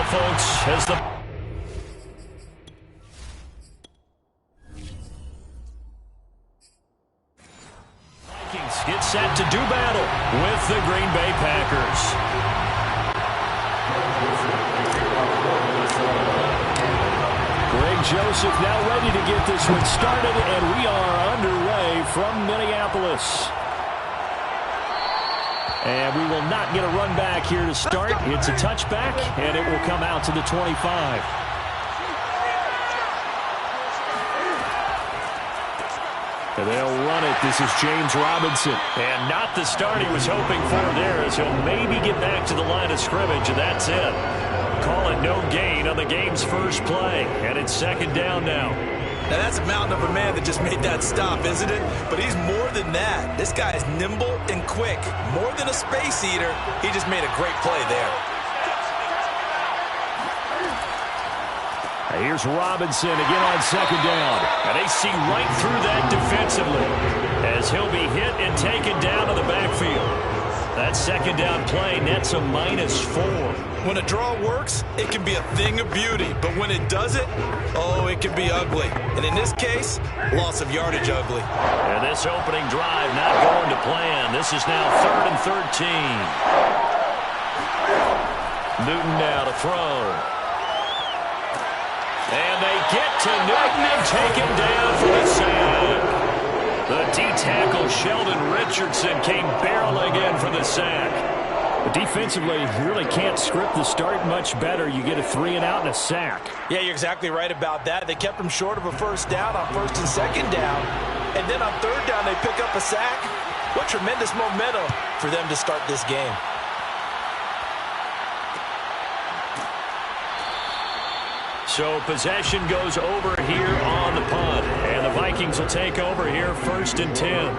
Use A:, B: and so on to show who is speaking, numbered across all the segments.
A: folks, as the Vikings get set to do battle with the Green Bay Packers. Greg Joseph now ready to get this one started, and we are underway from Minneapolis. And we will not get a run back here to start. It's a touchback, and it will come out to the 25. And they'll run it. This is James Robinson. And not the start he was hoping for there, as he'll maybe get back to the line of scrimmage, and that's it. Call it no gain on the game's first play. And it's second down now.
B: Now, that's a mountain of a man that just made that stop, isn't it? But he's more than that. This guy is nimble and quick. More than a space eater, he just made a great play there.
A: Here's Robinson again on second down. And they see right through that defensively, as he'll be hit and taken down to the backfield. That second down play nets a -4.
B: When a draw works, it can be a thing of beauty. But when it doesn't, oh, it can be ugly. And in this case, loss of yardage ugly.
A: And this opening drive not going to plan. This is now 3rd and 13. Newton now to throw. And they get to Newton and take him down for the sack. The D-tackle Sheldon Richardson came barreling in for the sack. But defensively, you really can't script the start much better. You get a 3 and out and a sack.
B: Yeah, you're exactly right about that. They kept him short of a first down on 1st and 2nd down. And then on 3rd down, they pick up a sack. What tremendous momentum for them to start this game.
A: So possession goes over here on the punt. And the Vikings will take over here 1st and 10.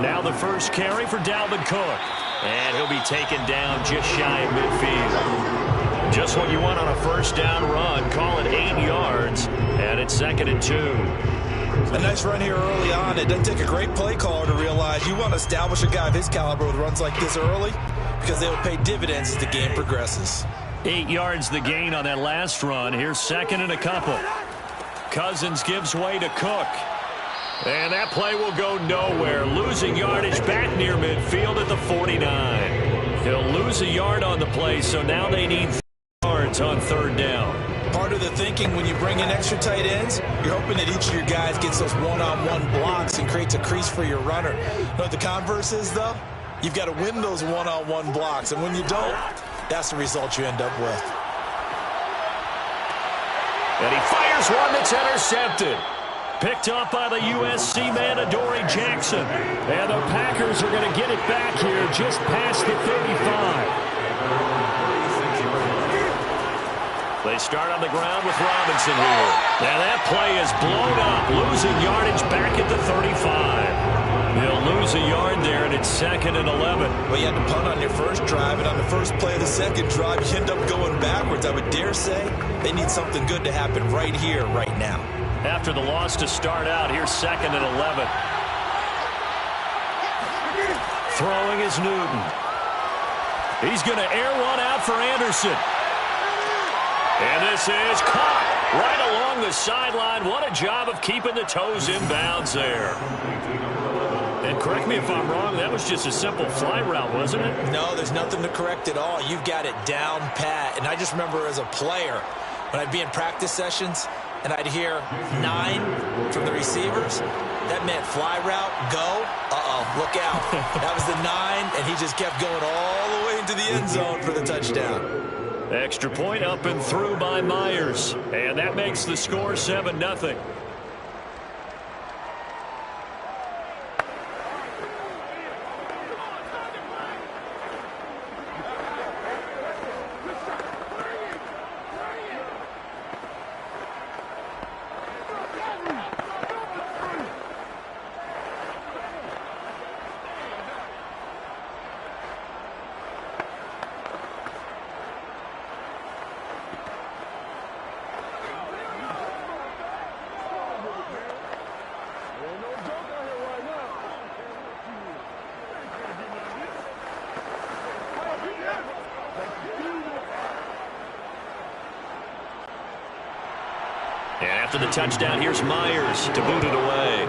A: Now the first carry for Dalvin Cook. And he'll be taken down just shy of midfield. Just what you want on a first down run. Call it 8 yards. And it's 2nd and 2.
B: A nice run here early on. It doesn't take a great play caller to realize you want to establish a guy of his caliber with runs like this early, because they will pay dividends as the game progresses.
A: 8 yards the gain on that last run. Here's 2nd and a couple. Cousins gives way to Cook. And that play will go nowhere. Losing yardage back near midfield at the 49. He'll lose a yard on the play, so now they need 3 yards on 3rd down.
B: Part of the thinking when you bring in extra tight ends, you're hoping that each of your guys gets those one-on-one blocks and creates a crease for your runner. You know what the converse is, though? You've got to win those one-on-one blocks, and when you don't, that's the result you end up with.
A: And he fires one that's intercepted. Picked up by the USC man, Adoree Jackson. And the Packers are going to get it back here just past the 35. They start on the ground with Robinson here. Now that play is blown up, losing yardage back at the 35. They'll lose a yard there, and it's 2nd and 11.
B: Well, you had to punt on your first drive, and on the first play of the second drive, you end up going backwards. I would dare say they need something good to happen right here, right now.
A: After the loss to start out, here's 2nd and 11. Throwing is Newton. He's going to air one out for Anderson. And this is caught right along the sideline. What a job of keeping the toes in bounds there. And correct me if I'm wrong, that was just a simple fly route, wasn't it?
B: No, there's nothing to correct at all. You've got it down pat. And I just remember as a player, when I'd be in practice sessions, and I'd hear 9 from the receivers, that meant fly route, go, look out. That was the 9, and he just kept going all the way into the end zone for the touchdown.
A: Extra point up and through by Myers. And that makes the score 7-0. And after the touchdown, here's Myers to boot it away.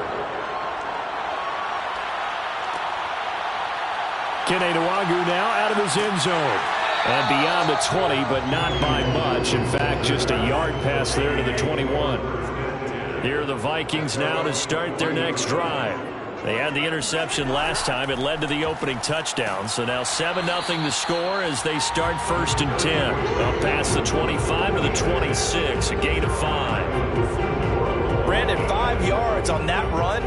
A: Keneduagu now out of his end zone. And beyond the 20, but not by much. In fact, just a yard pass there to the 21. Here are the Vikings now to start their next drive. They had the interception last time. It led to the opening touchdown. So now 7-0 the score as they start 1st and 10. Up past the 25 to the 26. A gain of 5.
B: Brandon, 5 yards on that run.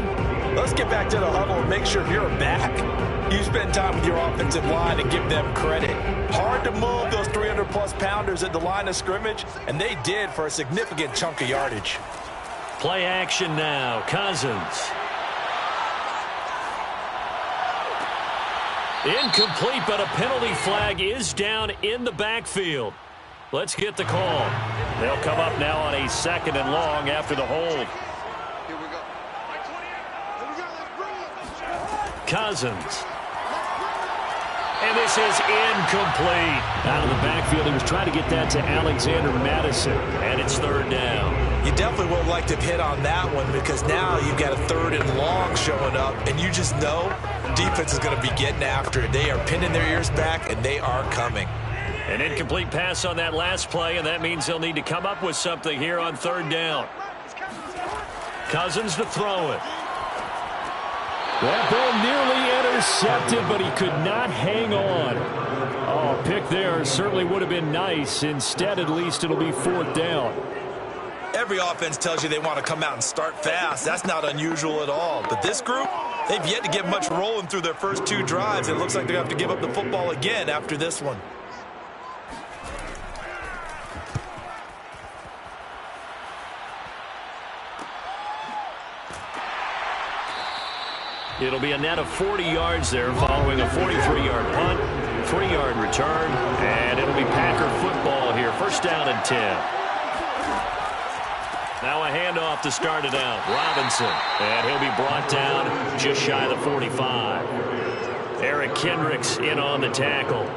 B: Let's get back to the huddle and make sure you're back. You spend time with your offensive line and give them credit. Hard to move those 300-plus pounders at the line of scrimmage, and they did for a significant chunk of yardage.
A: Play action now. Cousins. Incomplete, but a penalty flag is down in the backfield. Let's get the call. They'll come up now on a 2nd and long after the hold.
C: Here we go.
A: Cousins. And this is incomplete. Out of the backfield, he was trying to get that to Alexander Madison, and it's 3rd down.
B: You definitely would like to hit on that one because now you've got a 3rd and long showing up, and you just know defense is going to be getting after it. They are pinning their ears back, and they are coming.
A: An incomplete pass on that last play, and that means they'll need to come up with something here on 3rd down. Cousins to throw it. That ball nearly intercepted, but he could not hang on. Oh, pick there certainly would have been nice. Instead, at least it'll be 4th down.
B: Every offense tells you they want to come out and start fast. That's not unusual at all. But this group, they've yet to get much rolling through their first 2 drives. It looks like they're going to have to give up the football again after this one.
A: It'll be a net of 40 yards there following a 43-yard punt, 3-yard return, and it'll be Packer football here. 1st down and 10. Now a handoff to start it out. Robinson, and he'll be brought down just shy of the 45. Eric Kendricks in on the tackle.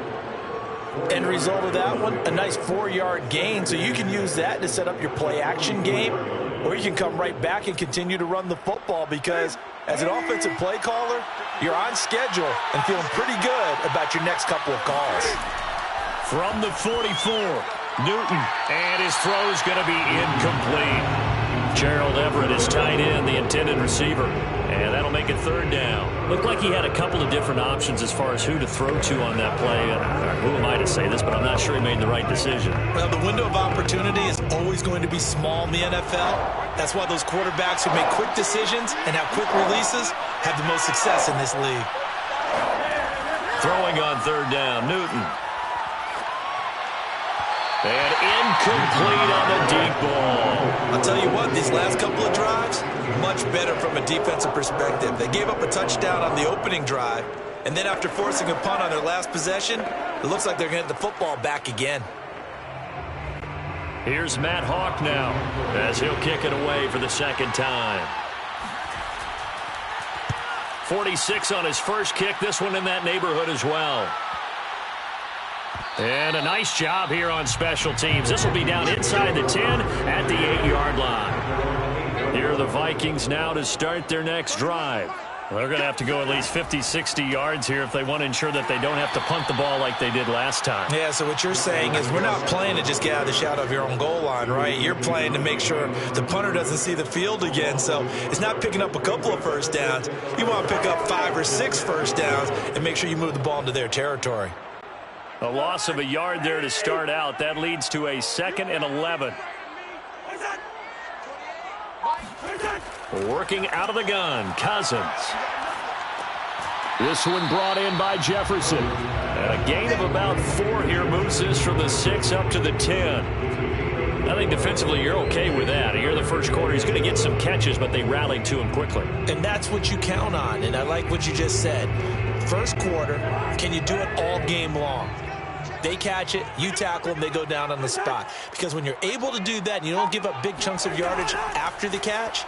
B: End result of that one, a nice 4-yard gain, so you can use that to set up your play-action game, or you can come right back and continue to run the football because as an offensive play caller, you're on schedule and feeling pretty good about your next couple of calls.
A: From the 44, Newton, and his throw is going to be incomplete. Gerald Everett is tight end, the intended receiver, and that'll make it 3rd down. Looked like he had a couple of different options as far as who to throw to on that play. Who am I to say this, but I'm not sure he made the right decision.
B: Well, the window of opportunity is always going to be small in the NFL. That's why those quarterbacks who make quick decisions and have quick releases have the most success in this league.
A: Throwing on 3rd down, Newton. And incomplete on the deep ball.
B: I'll tell you what, these last couple of drives, much better from a defensive perspective. They gave up a touchdown on the opening drive, and then after forcing a punt on their last possession, it looks like they're going to get the football back again.
A: Here's Matt Hawk now as he'll kick it away for the 2nd time. 46 on his first kick. This one in that neighborhood as well. And a nice job here on special teams. This will be down inside the 10 at the 8-yard line. Here are the Vikings now to start their next drive. They're going to have to go at least 50, 60 yards here if they want to ensure that they don't have to punt the ball like they did last time.
B: Yeah, so what you're saying is we're not playing to just get out of the shadow of your own goal line, right? You're playing to make sure the punter doesn't see the field again. So it's not picking up a couple of first downs. You want to pick up 5 or 6 first downs and make sure you move the ball into their territory.
A: A loss of a yard there to start out. That leads to a 2nd and 11. Working out of the gun, Cousins. This one brought in by Jefferson. And a gain of about 4 here moves this from the 6 up to the 10. I think defensively you're okay with that. Here in the first quarter, he's going to get some catches, but they rallied to him quickly.
B: And that's what you count on, and I like what you just said. First quarter, can you do it all game long? They catch it, you tackle them, they go down on the spot. Because when you're able to do that and you don't give up big chunks of yardage after the catch,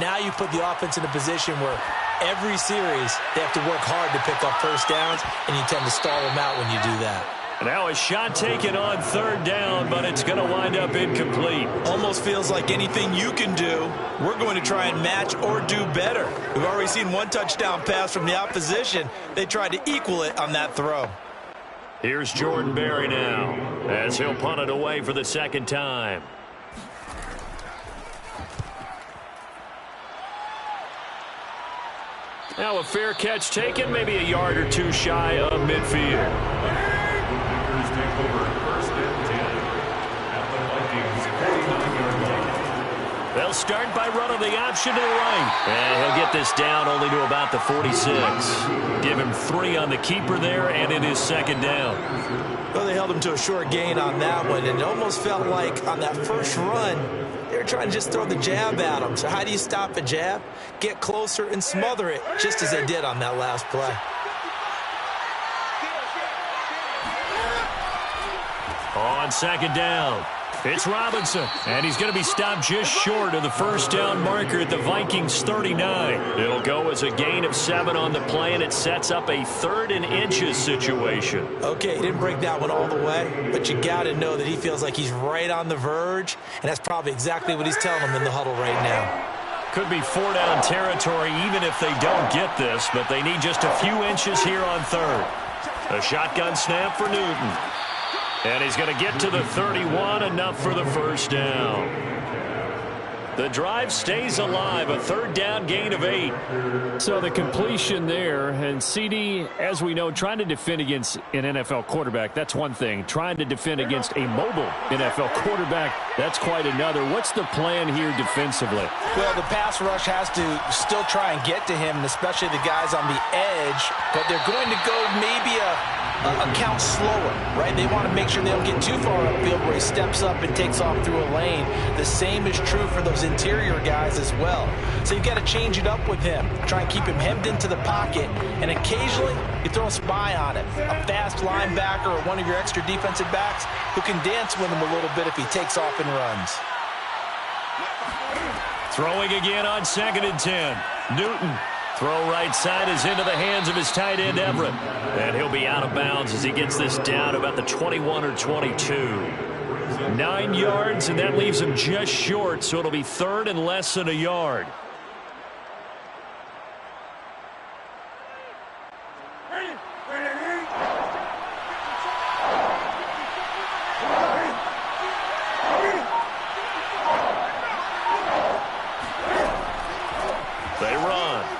B: now you put the offense in a position where every series they have to work hard to pick up first downs, and you tend to stall them out when you do that.
A: Now a shot taken on third down, but it's going to wind up incomplete.
B: Almost feels like anything you can do, we're going to try and match or do better. We've already seen one touchdown pass from the opposition. They tried to equal it on that throw.
A: Here's Jordan Berry now, as he'll punt it away for the second time. Now a fair catch taken, maybe a yard or two shy of midfield. They'll start by running the option to the right. And he'll get this down only to about the 46. Give him 3 on the keeper there, and it is second down.
B: Well, they held him to a short gain on that one, and it almost felt like on that first run, they were trying to just throw the jab at him. So how do you stop a jab? Get closer and smother it, just as they did on that last play.
A: On second down, it's Robinson, and he's going to be stopped just short of the first down marker at the Vikings 39. It'll go as a gain of 7 on the play, and it sets up a 3rd and inches situation.
B: Okay, he didn't break that one all the way, but you got to know that he feels like he's right on the verge, and that's probably exactly what he's telling them in the huddle right now.
A: Could be 4-down territory even if they don't get this, but they need just a few inches here on 3rd. A shotgun snap for Newton. And he's going to get to the 31, enough for the first down. The drive stays alive, a 3rd down gain of 8.
C: So the completion there, and CD, as we know, trying to defend against an NFL quarterback, that's one thing. Trying to defend against a mobile NFL quarterback, that's quite another. What's the plan here defensively?
B: Well, the pass rush has to still try and get to him, and especially the guys on the edge, but they're going to go maybe a count slower, right? They want to make sure they don't get too far upfield where he steps up and takes off through a lane. The same is true for those interior guys as well. So you've got to change it up with him. Try and keep him hemmed into the pocket, and occasionally you throw a spy on it. A fast linebacker or one of your extra defensive backs who can dance with him a little bit if he takes off and runs.
A: Throwing again on 2nd and 10. Newton. Throw right side is into the hands of his tight end, Everett. And he'll be out of bounds as he gets this down about the 21 or 22. 9 yards, and that leaves him just short, so it'll be 3rd and less than a yard.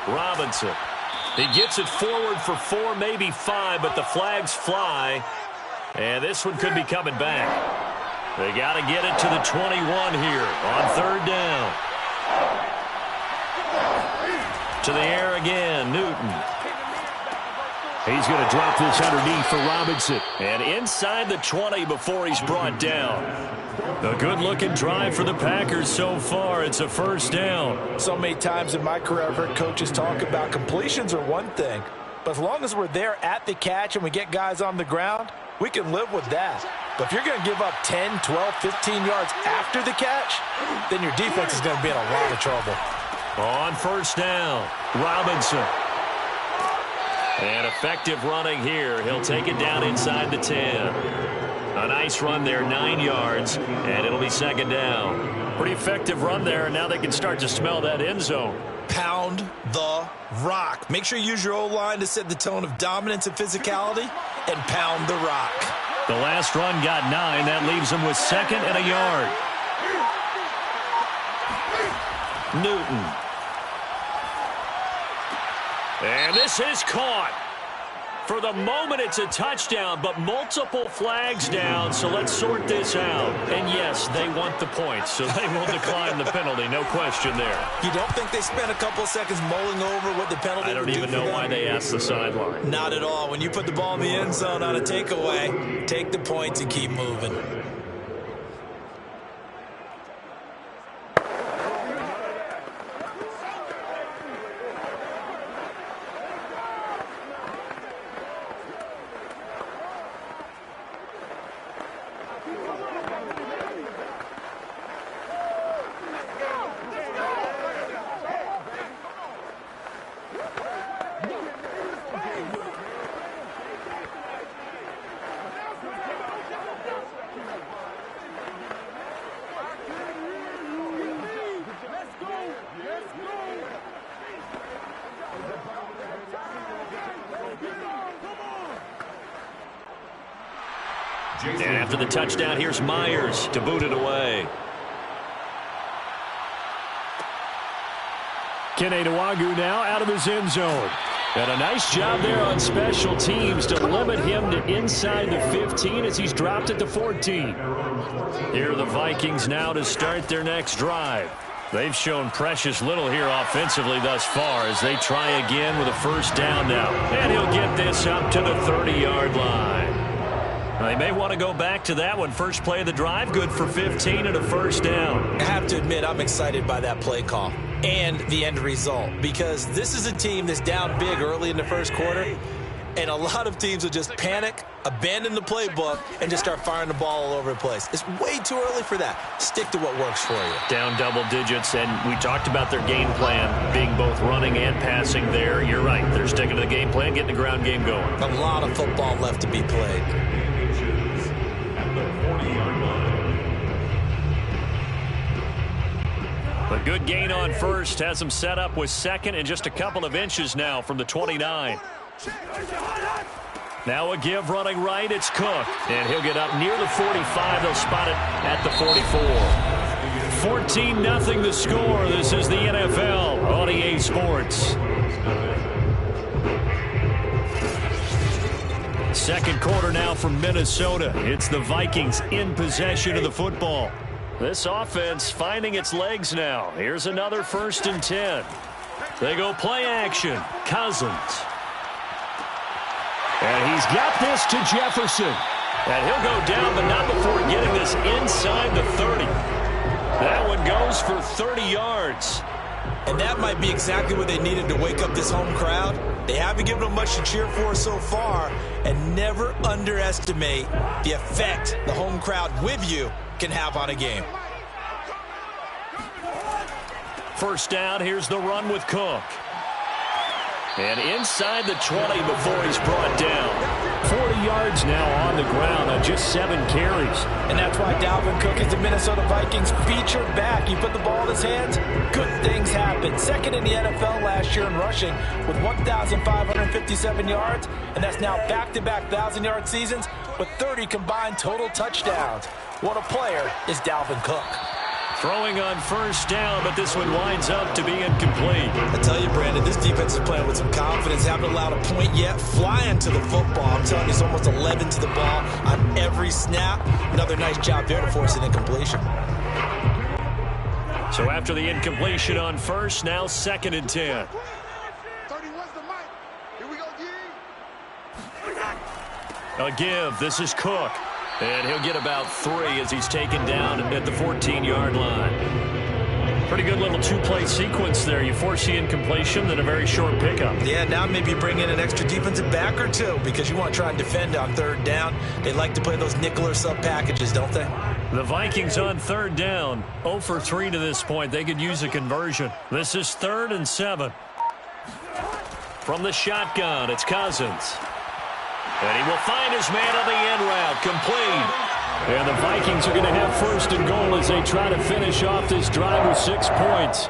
A: Robinson. He gets it forward for 4, maybe 5, but the flags fly. And this one could be coming back. They got to get it to the 21 here on 3rd down. To the air again, Newton. He's going to drop this underneath for Robinson. And inside the 20 before he's brought down. A good-looking drive for the Packers so far. It's a 1st down.
B: So many times in my career, I've heard coaches talk about completions are one thing. But as long as we're there at the catch and we get guys on the ground, we can live with that. But if you're going to give up 10, 12, 15 yards after the catch, then your defense is going to be in a lot of trouble.
A: On 1st down, Robinson. And effective running here. He'll take it down inside the 10. A nice run there, 9 yards, and it'll be 2nd down. Pretty effective run there, and now they can start to smell that end zone.
B: Pound the rock. Make sure you use your O-line to set the tone of dominance and physicality, and pound the rock.
A: The last run got 9. That leaves them with 2nd and a yard. Newton. And this is caught. For the moment, it's a touchdown, but multiple flags down, so let's sort this out. And yes, they want the points, so they will decline the penalty, no question there.
B: You don't think they spent a couple of seconds mulling over what the penalty would do?
A: I don't even know why they asked the sideline.
B: Not at all. When you put the ball in the end zone on a takeaway, take the points and keep moving.
A: And after the touchdown, here's Myers to boot it away.
C: Kene Nwangwu now out of his end zone. And a nice job there on special teams to limit him to inside the 15 as he's dropped at the 14. Here are the Vikings now to start their next drive. They've shown precious little here offensively thus far as they try again with a first down now. And he'll get this up to the 30-yard line. They may want to go back to that one. First play of the drive, good for 15 and a first down.
B: I have to admit, I'm excited by that play call and the end result, because this is a team that's down big early in the first quarter, and a lot of teams will just panic, abandon the playbook, and just start firing the ball all over the place. It's way too early for that. Stick to what works for you.
A: Down double digits, and we talked about their game plan being both running and passing there. You're right. They're sticking to the game plan, getting the ground game going.
B: A lot of football left to be played.
A: A good gain on first has him set up with second and just a couple of inches now from the 29. Now a give running right. It's Cook. And he'll get up near the 45. They'll spot it at the 44. 14-0 the score. This is the NFL on EA Sports. Second quarter now from Minnesota. It's the Vikings in possession of the football. This offense finding its legs now. Here's another 1st and 10. They go play action. Cousins. And he's got this to Jefferson. And he'll go down, but not before getting this inside the 30. That one goes for 30 yards.
B: And that might be exactly what they needed to wake up this home crowd. They haven't given them much to cheer for so far. And never underestimate the effect the home crowd with you can have on a game.
A: First down, here's the run with Cook. And inside the 20 before he's brought down.
C: 40 yards now on the ground on just 7 carries.
B: And that's why Dalvin Cook is the Minnesota Vikings featured back. You put the ball in his hands, good things happen. Second in the NFL last year in rushing with 1,557 yards. And that's now back-to-back 1,000-yard seasons with 30 combined total touchdowns. What a player is Dalvin Cook.
A: Throwing on first down, but this one winds up to be incomplete.
B: I tell you, Brandon, this defense is playing with some confidence. Haven't allowed a point yet. Flying to the football. I'm telling you, it's almost 11 to the ball on every snap. Another nice job there to force an incompletion.
A: So after the incompletion on first, now 2nd and 10. A give. This is Cook. And he'll get about 3 as he's taken down at the 14-yard line. Pretty good little 2-play sequence there. You force the incompletion, then a very short pickup.
B: Yeah, now maybe bring in an extra defensive back or two because you want to try and defend on 3rd down. They like to play those nickel or sub packages, don't they?
A: The Vikings on 3rd down. 0 for 3 to this point. They could use a conversion. This is 3rd and 7. From the shotgun, it's Cousins. And he will find his man on the end route, complete. And the Vikings are going to have 1st and goal as they try to finish off this drive with 6 points.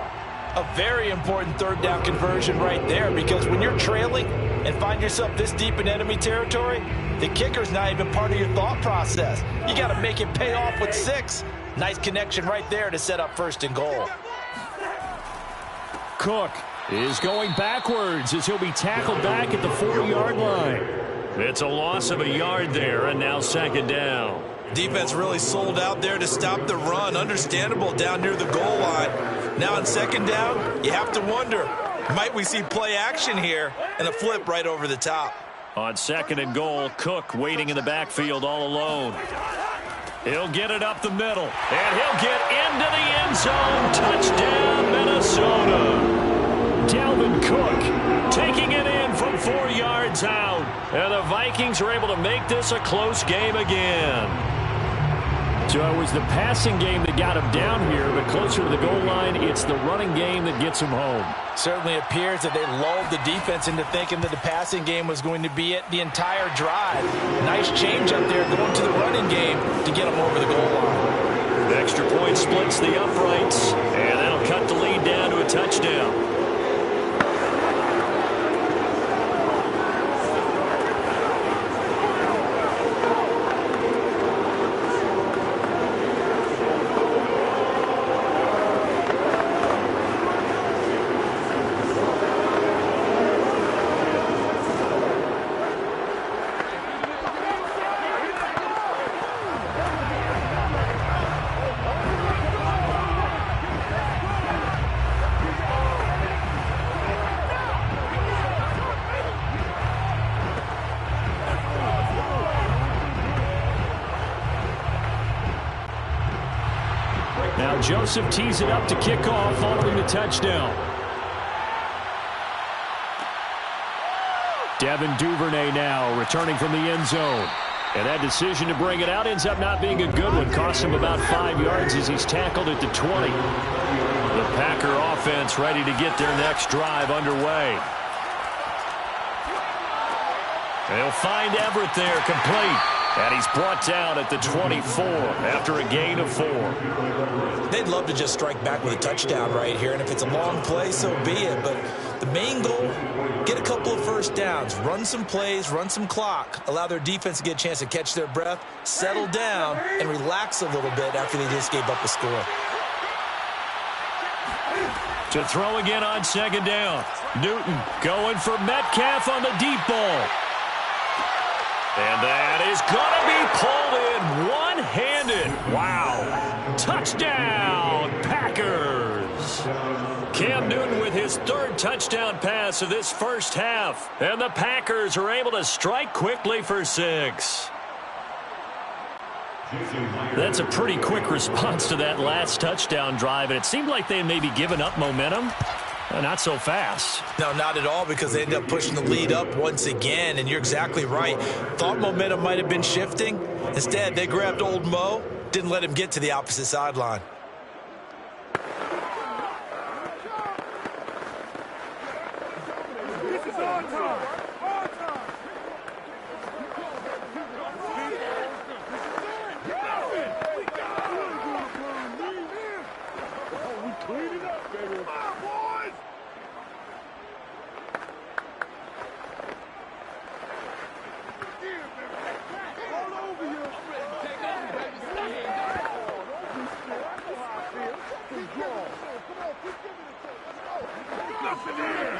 B: A very important 3rd down conversion right there, because when you're trailing and find yourself this deep in enemy territory, the kicker's not even part of your thought process. You got to make it pay off with 6. Nice connection right there to set up 1st and goal.
C: Cook is going backwards as he'll be tackled back at the 40-yard line.
A: It's a loss of a yard there, and now 2nd down.
B: Defense really sold out there to stop the run. Understandable down near the goal line. Now on 2nd down, you have to wonder, might we see play action here and a flip right over the top?
A: On 2nd and goal, Cook waiting in the backfield all alone. He'll get it up the middle, and he'll get into the end zone. Touchdown, Minnesota. Dalvin Cook taking it in from 4 yards out. And the Vikings are able to make this a close game again.
C: So it was the passing game that got him down here, but closer to the goal line, it's the running game that gets him home.
B: Certainly appears that they lulled the defense into thinking that the passing game was going to be it the entire drive. Nice change up there going to the running game to get him over the goal line.
A: The extra point splits the uprights, and that'll cut the lead down to a touchdown.
C: Now Joseph tees it up to kick off following the touchdown. Devin Duvernay now returning from the end zone. And that decision to bring it out ends up not being a good one. Costs him about 5 yards as he's tackled at the 20. The Packer offense ready to get their next drive underway. They'll find Everett there, complete. And he's brought down at the 24 after a gain of 4.
B: They'd love to just strike back with a touchdown right here, and if it's a long play, so be it. But the main goal, get a couple of first downs, run some plays, run some clock, allow their defense to get a chance to catch their breath, settle down, and relax a little bit after they just gave up a score.
A: To throw again on second down. Newton going for Metcalf on the deep ball. And that is going to be pulled in one-handed. Wow. Touchdown, Packers. Cam Newton with his 3rd touchdown pass of this first half. And the Packers are able to strike quickly for 6. That's a pretty quick response to that last touchdown drive, and it seemed like they had maybe given up momentum. Not so fast.
B: No, not at all, because they ended up pushing the lead up once again, and you're exactly right. Thought momentum might have been shifting. Instead, they grabbed old Mo, didn't let him get to the opposite sideline.
D: This is our time. Our time. We clean it up, baby. Come on, boys. All over you. Take over, baby. Stay. Come on, keep giving it to us. Let's go. Listen here.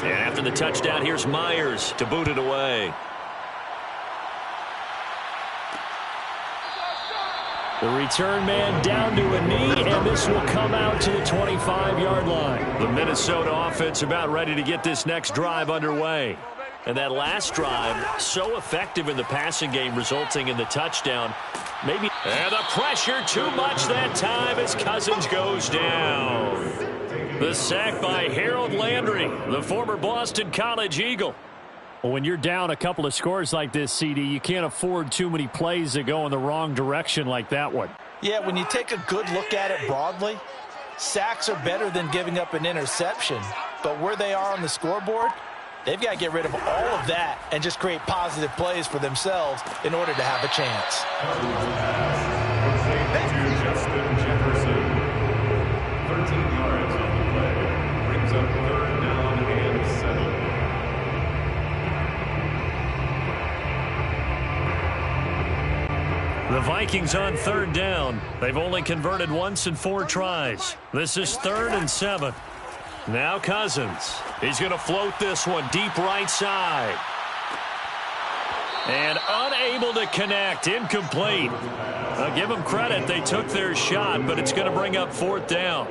A: And after the touchdown, here's Myers to boot it away.
C: The return man down to a knee, and this will come out to the 25-yard line.
A: The Minnesota offense about ready to get this next drive underway. And that last drive, so effective in the passing game, resulting in the touchdown. Maybe. And the pressure too much that time as Cousins goes down. The sack by Harold Landry, the former Boston College Eagle.
C: Well, when you're down a couple of scores like this, CD, you can't afford too many plays that go in the wrong direction like that one.
B: Yeah, when you take a good look at it broadly, sacks are better than giving up an interception. But where they are on the scoreboard, they've got to get rid of all of that and just create positive plays for themselves in order to have a chance.
E: Justin Jefferson, 13 yards on the play, brings up 3rd down and 7.
A: The Vikings on 3rd down. They've only converted once in 4 tries. This is 3rd and 7. Now Cousins. He's going to float this one deep right side. And unable to connect. Incomplete. I'll give them credit. They took their shot, but it's going to bring up 4th down.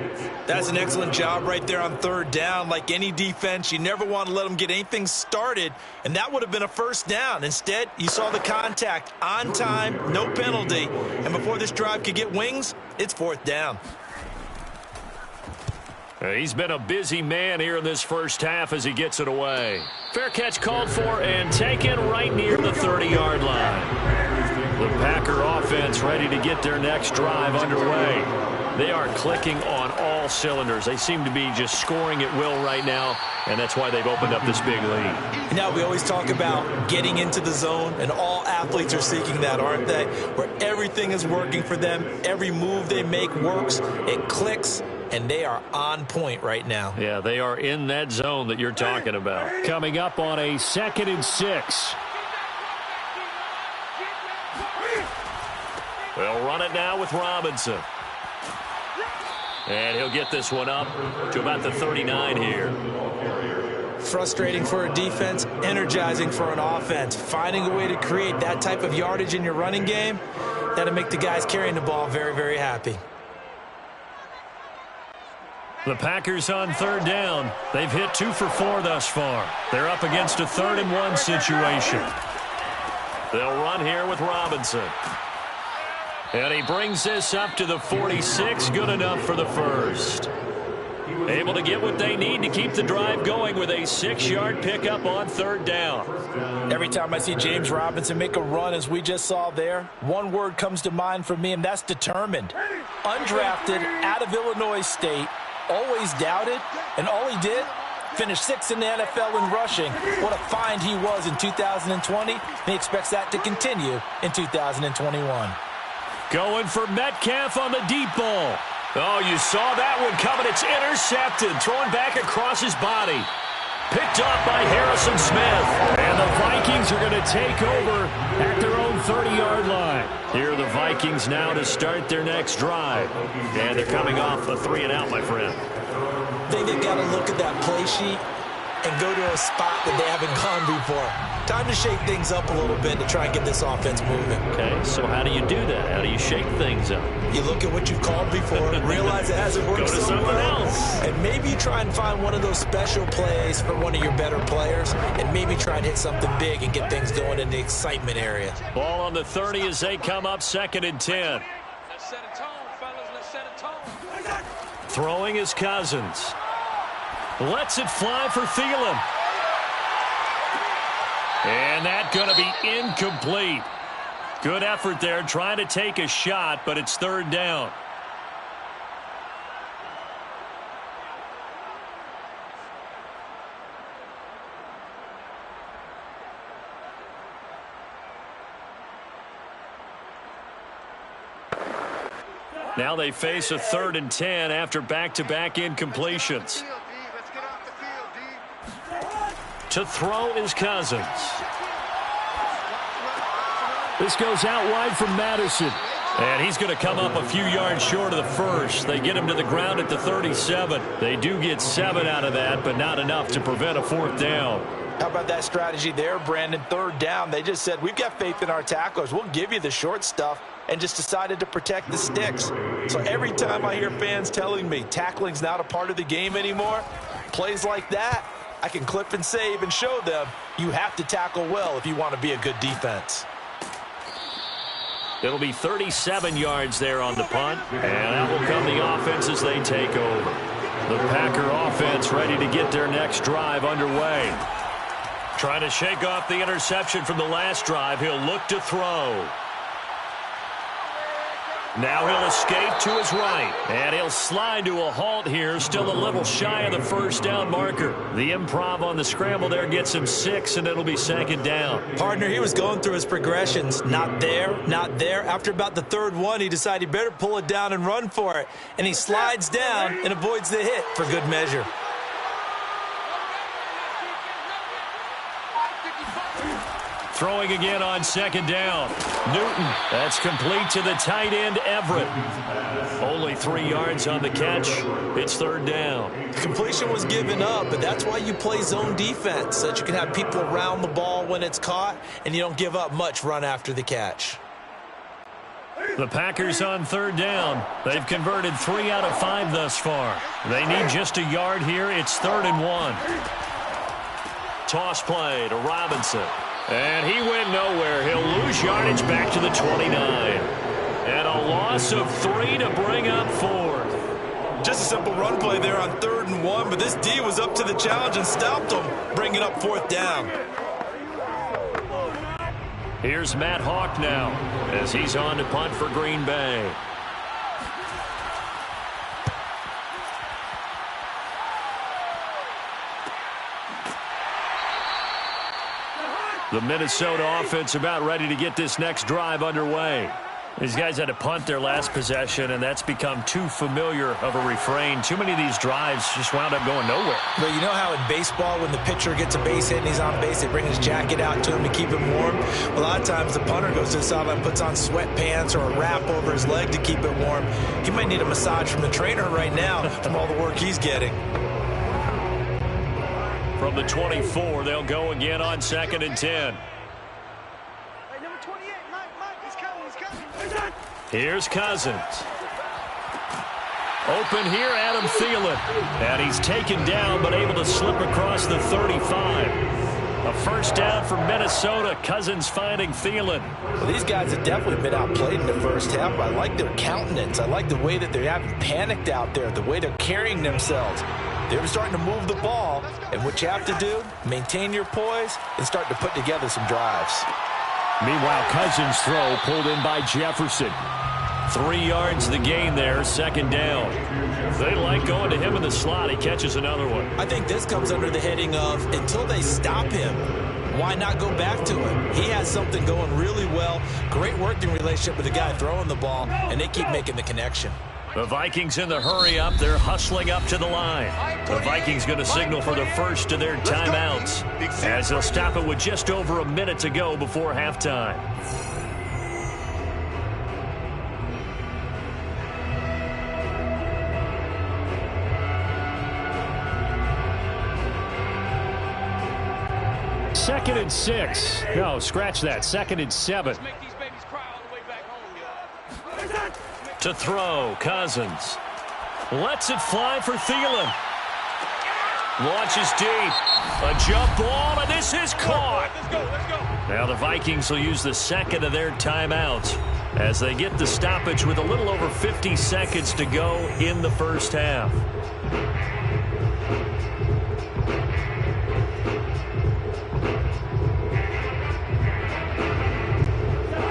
B: That's an excellent job right there on 3rd down. Like any defense, you never want to let them get anything started, and that would have been a 1st down. Instead, you saw the contact on time, no penalty, and before this drive could get wings, it's 4th down.
A: He's been a busy man here in this first half as he gets it away. Fair catch called for and taken right near the 30-yard line. The Packer offense ready to get their next drive underway. They are clicking on all cylinders. They seem to be just scoring at will right now, and that's why they've opened up this big lead.
B: Now, we always talk about getting into the zone, and all athletes are seeking that, aren't they? Where everything is working for them. Every move they make works. It clicks. And they are on point right now.
A: Yeah, they are in that zone that you're talking about.
C: Coming up on a 2nd and 6.
A: They'll run it now with Robinson. And he'll get this one up to about the 39 here.
B: Frustrating for a defense, energizing for an offense. Finding a way to create that type of yardage in your running game, that'll make the guys carrying the ball very, very happy.
A: The Packers on 3rd down. They've hit 2 for 4 thus far. They're up against a 3rd and 1 situation. They'll run here with Robinson. And he brings this up to the 46. Good enough for the first. Able to get what they need to keep the drive going with a 6-yard pickup on third down.
B: Every time I see James Robinson make a run, as we just saw there, one word comes to mind for me, and that's determined. Undrafted, out of Illinois State, always doubted, and all he did, finished 6th in the NFL in rushing. What a find he was in 2020. He expects that to continue in 2021.
A: Going for Metcalf on the deep ball. Oh, you saw that one coming. It's intercepted. Thrown back across his body. Picked off by Harrison Smith. And the Vikings are going to take over at their own 30-yard line. Here are the Vikings now to start their next drive. And they're coming off a 3-and-out, my friend.
B: I think they've got to look at that play sheet and go to a spot that they haven't gone before. Time to shake things up a little bit to try and get this offense moving.
A: Okay, so how do you do that? How do you shake things up?
B: You look at what you've called before, realize it hasn't worked
A: Go to
B: so
A: something
B: well,
A: else.
B: and maybe try and find one of those special plays for one of your better players, and maybe try and hit something big and get things going in the excitement area.
A: Ball on the 30 as they come up 2nd and 10.
D: Let's set a tone, fellas. Let's set a tone.
A: Throwing is Cousins. Lets it fly for Thielen. And that's going to be incomplete. Good effort there, trying to take a shot, but it's third down. Now they face a 3rd and 10 after back-to-back incompletions. To throw is Cousins. This goes out wide from Madison. And he's going to come up a few yards short of the first. They get him to the ground at the 37. They do get 7 out of that, but not enough to prevent a 4th down.
B: How about that strategy there, Brandon? 3rd down. They just said, we've got faith in our tacklers. We'll give you the short stuff, and just decided to protect the sticks. So every time I hear fans telling me tackling's not a part of the game anymore, plays like that, I can clip and save and show them you have to tackle well if you want to be a good defense.
A: It'll be 37 yards there on the punt, and out will come the offense as they take over. The Packer offense ready to get their next drive underway. Trying to shake off the interception from the last drive. He'll look to throw. Now he'll escape to his right, and he'll slide to a halt here, still a little shy of the first down marker. The improv on the scramble there gets him 6, and it'll be 2nd down.
B: Partner, he was going through his progressions. Not there, not there. After about the 3rd one, he decided he better pull it down and run for it. And he slides down and avoids the hit for good measure.
A: Throwing again on 2nd down. Newton, that's complete to the tight end, Everett. Only 3 yards on the catch. It's 3rd down.
B: Completion was given up, but that's why you play zone defense, so that you can have people around the ball when it's caught, and you don't give up much run after the catch.
A: The Packers on 3rd down. They've converted 3 out of 5 thus far. They need just a yard here. It's 3rd and 1. Toss play to Robinson. And he went nowhere. He'll lose yardage back to the 29. And a loss of 3 to bring up 4th.
B: Just a simple run play there on 3rd and 1, but this D was up to the challenge and stopped him, bringing up 4th down.
A: Here's Matt Hawk now as he's on to punt for Green Bay. The Minnesota offense about ready to get this next drive underway. These guys had to punt their last possession, and that's become too familiar of a refrain. Too many of these drives just wound up going nowhere.
B: But you know how in baseball, when the pitcher gets a base hit and he's on base, they bring his jacket out to him to keep him warm? A lot of times the punter goes to the sideline, puts on sweatpants or a wrap over his leg to keep it warm. He might need a massage from the trainer right now from all the work he's getting.
A: From the 24, they'll go again on 2nd and 10.
D: Hey, number 28, Mike, he's coming.
A: Here's Cousins. Open here, Adam Thielen. And he's taken down, but able to slip across the 35. A first down for Minnesota. Cousins finding Thielen.
B: Well, these guys have definitely been outplayed in the first half. I like their countenance. I like the way that they haven't panicked out there, the way they're carrying themselves. They're starting to move the ball, and what you have to do, maintain your poise and start to put together some drives.
C: Meanwhile, Cousins' throw pulled in by Jefferson.
A: 3 yards the gain there, second down. They like going to him in the slot. He catches another one.
B: I think this comes under the heading of until they stop him, why not go back to him? He has something going really well. Great working relationship with the guy throwing the ball, and they keep making the connection.
A: The Vikings in the hurry up. They're hustling up to the line. The Vikings going to signal for the first of their timeouts as they'll stop it with just over a minute to go before halftime.
C: Second and 6. No, scratch that. Second and 7.
A: To throw, Cousins. Lets it fly for Thielen. Launches deep. A jump ball, and this is caught. Now the Vikings will use the second of their timeouts as they get the stoppage with a little over 50 seconds to go in the first half.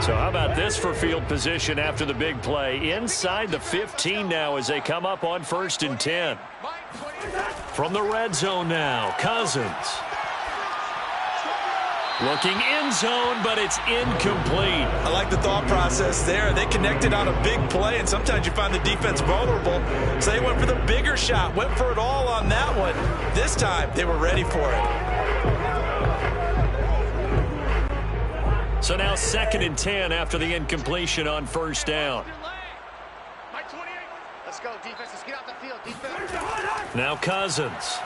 A: So how about this for field position after the big play? Inside the 15 now as they come up on 1st and 10. From the red zone now, Cousins. Looking end zone, but it's incomplete.
B: I like the thought process there. They connected on a big play, and sometimes you find the defense vulnerable. So they went for the bigger shot, went for it all on that one. This time, they were ready for it.
A: So now 2nd and 10 after the incompletion on 1st down.
F: Let's go, defense. Let's get out the field, defense.
A: Now Cousins.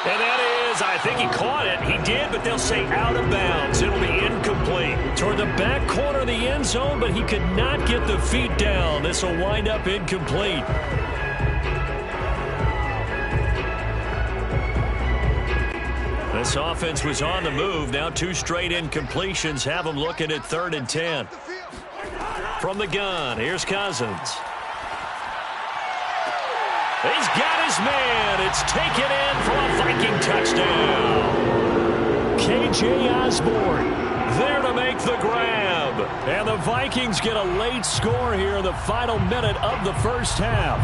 A: And that is, I think he caught it. He did, but they'll say out of bounds. It'll be incomplete. Toward the back corner of the end zone, but he could not get the feet down. This will wind up incomplete. This offense was on the move. Now 2 straight incompletions have them looking at 3rd and 10. From the gun, here's Cousins. He's got his man. It's taken in for a Viking touchdown. K.J. Osborne there to make the grab. And the Vikings get a late score here in the final minute of the first half.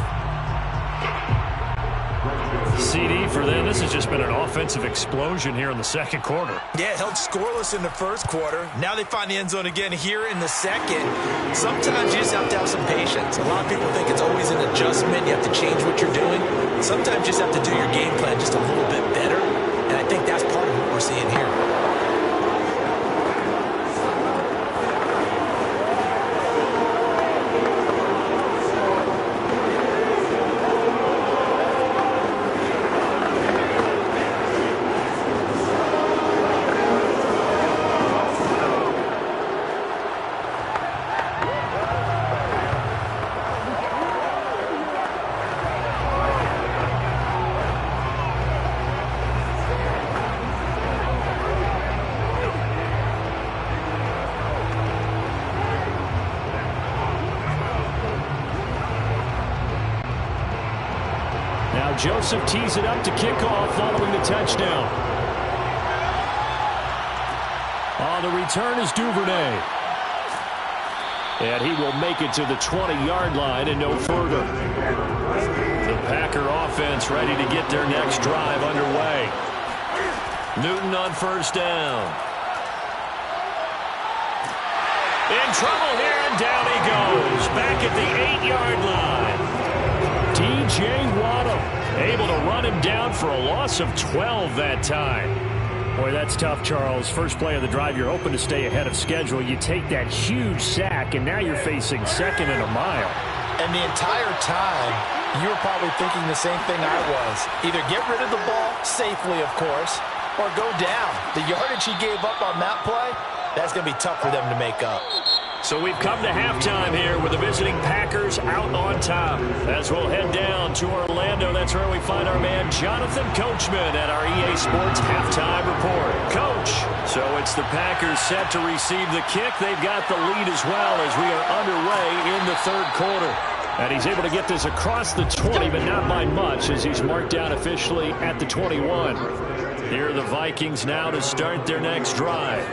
A: CD for them. This has just been an offensive explosion here in the second quarter.
B: Yeah, held scoreless in the first quarter. Now they find the end zone again here in the second. Sometimes you just have to have some patience. A lot of people think it's always an adjustment. You have to change what you're doing. Sometimes you just have to do your game plan just a little bit better. And I think that's part of what we're seeing here.
C: Joseph tees it up to kick off following the touchdown. On the return is Duvernay. And he will make it to the 20-yard line and no further. The Packer offense ready to get their next drive underway. Newton on 1st down. In trouble here, and down he goes. Back at the 8-yard line. T.J. Waddle able to run him down for a loss of 12 that time. Boy, that's tough, Charles. First play of the drive, you're hoping to stay ahead of schedule. You take that huge sack, and now you're facing 2nd and a mile.
B: And the entire time, you were probably thinking the same thing I was. Either get rid of the ball, safely, of course, or go down. The yardage he gave up on that play, that's going to be tough for them to make up.
A: So we've come to halftime here with the visiting Packers out on top. As we'll head down to Orlando, that's where we find our man Jonathan Coachman at our EA Sports Halftime Report. Coach, so it's the Packers set to receive the kick. They've got the lead as well as we are underway in the third quarter. And he's able to get this across the 20, but not by much as he's marked down officially at the 21. Here are the Vikings now to start their next drive.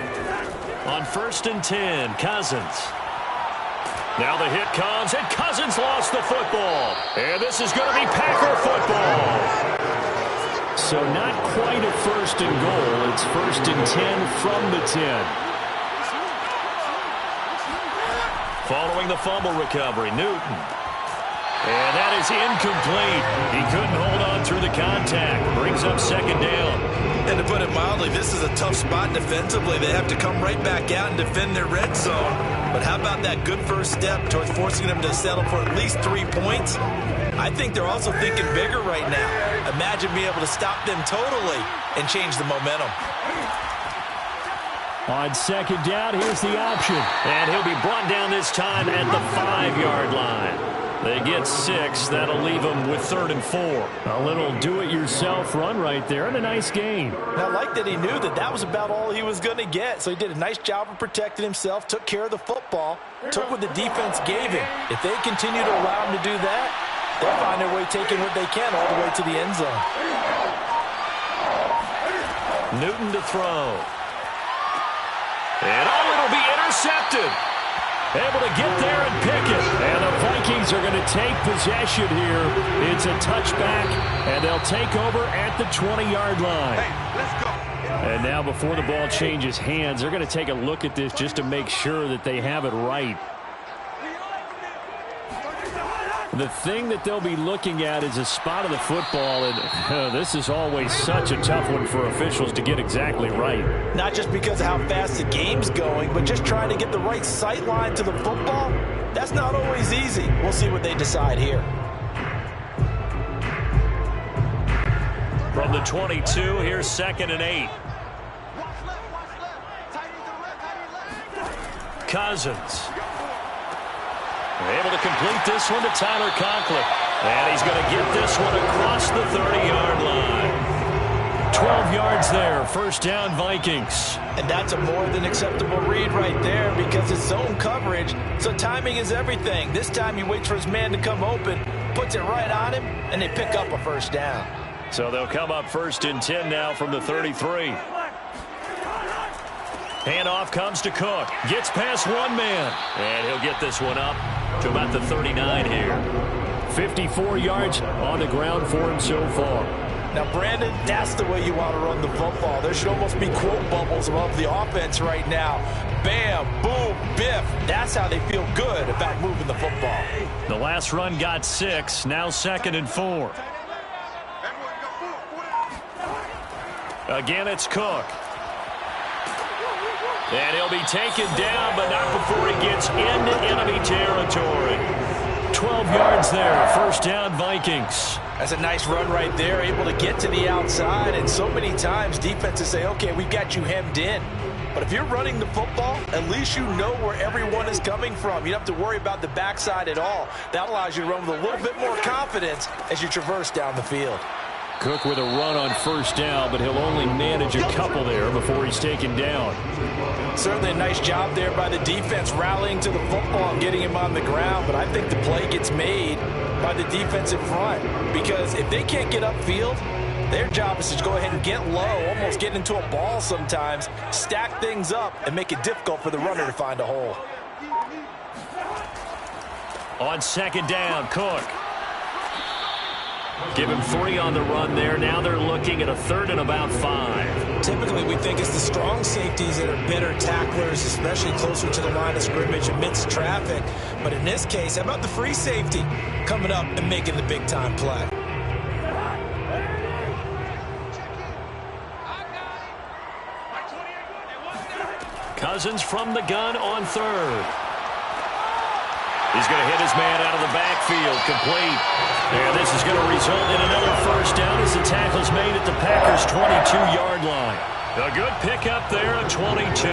A: On 1st and 10, Cousins. Now the hit comes, and Cousins lost the football. And this is going to be Packer football.
C: So not quite a 1st and goal. It's 1st and 10 from the 10.
A: Following the fumble recovery, Newton. And that is incomplete. He couldn't hold on through the contact. Brings up 2nd down.
B: And to put it mildly, this is a tough spot defensively. They have to come right back out and defend their red zone. But how about that good first step towards forcing them to settle for at least 3 points? I think they're also thinking bigger right now. Imagine being able to stop them totally and change the momentum.
C: On 2nd down, here's the option.
A: And he'll be brought down this time at the 5-yard line. They get 6. That'll leave them with 3rd and 4.
C: A little do-it-yourself run right there and a nice gain.
B: And I like that he knew that that was about all he was going to get. So he did a nice job of protecting himself, took care of the football, took what the defense gave him. If they continue to allow him to do that, they'll find their way taking what they can all the way to the end zone.
A: Newton to throw. And it'll be intercepted. Able to get there and pick it.
C: And the Vikings are going to take possession here. It's a touchback, and they'll take over at the 20-yard line.
D: Hey, let's go.
C: And now before the ball changes hands, they're going to take a look at this just to make sure that they have it right. The thing that they'll be looking at is a spot of the football, and this is always such a tough one for officials to get exactly right.
B: Not just because of how fast the game's going, but just trying to get the right sight line to the football. That's not always easy. We'll see what they decide here.
A: From the 22, here's 2nd and 8. Cousins. Able to complete this one to Tyler Conklin. And he's going to get this one across the 30-yard line. 12 yards there. 1st down, Vikings.
B: And that's a more than acceptable read right there because it's zone coverage, so timing is everything. This time he waits for his man to come open, puts it right on him, and they pick up a 1st down.
A: So they'll come up 1st and 10 now from the 33. Handoff comes to Cook. Gets past one man. And he'll get this one up to about the 39 here.
C: 54 yards on the ground for him so far.
B: Now, Brandon, that's the way you want to run the football. There should almost be quote bubbles above the offense right now. Bam, boom, biff. That's how they feel good about moving the football.
A: The last run got 6. Now 2nd and 4. Again, it's Cook. And he'll be taken down, but not before he gets into enemy territory. 12 yards there. 1st down, Vikings.
B: That's a nice run right there, able to get to the outside. And so many times defenses say, okay, we've got you hemmed in. But if you're running the football, at least you know where everyone is coming from. You don't have to worry about the backside at all. That allows you to run with a little bit more confidence as you traverse down the field.
C: Cook with a run on 1st down, but he'll only manage a couple there before he's taken down.
B: Certainly a nice job there by the defense rallying to the football and getting him on the ground, but I think the play gets made by the defensive front because if they can't get upfield, their job is to go ahead and get low, almost get into a ball sometimes, stack things up, and make it difficult for the runner to find a hole.
A: On 2nd down, Cook. Give him 3 on the run there. Now they're looking at a 3rd and about 5.
B: Typically, we think it's the strong safeties that are better tacklers, especially closer to the line of scrimmage amidst traffic. But in this case, how about the free safety coming up and making the big-time play?
A: Cousins from the gun on 3rd. He's going to hit his man out of the backfield, complete. And this is going to result in another 1st down as the tackle's made at the Packers' 22-yard line. A good pickup there at 22.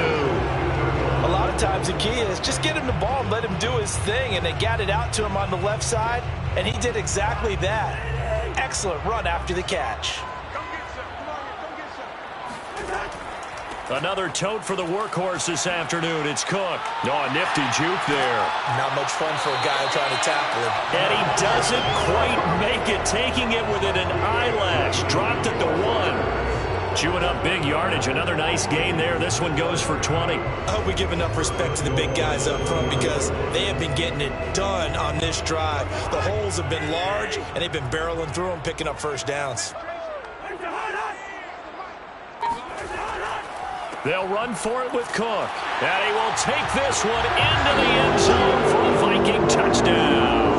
B: A lot of times the key is just get him the ball and let him do his thing, and they got it out to him on the left side, and he did exactly that. Excellent run after the catch.
A: Another tote for the workhorse this afternoon. It's Cook. Oh, a nifty juke there.
B: Not much fun for a guy trying to tackle him.
A: And he doesn't quite make it, taking it within an eyelash. Dropped at the 1. Chewing up big yardage. Another nice gain there. This one goes for 20.
B: I hope we give enough respect to the big guys up front because they have been getting it done on this drive. The holes have been large, and they've been barreling through them, picking up first downs.
A: They'll run for it with Cook. And he will take this one into the end zone for a Viking touchdown.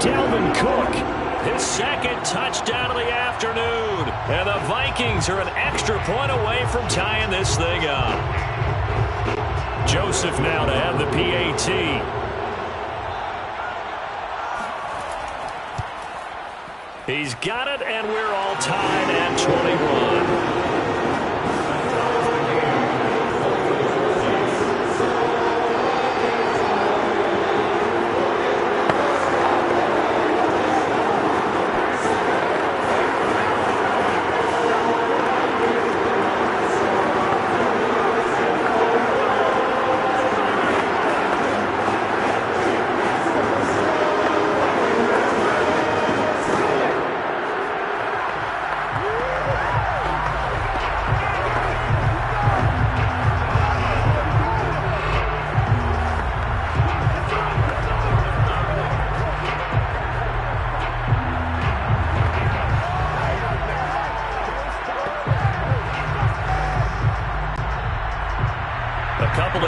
A: Dalvin Cook, his second touchdown of the afternoon. And the Vikings are an extra point away from tying this thing up. Joseph now to have the PAT. He's got it, and we're all tied at 21.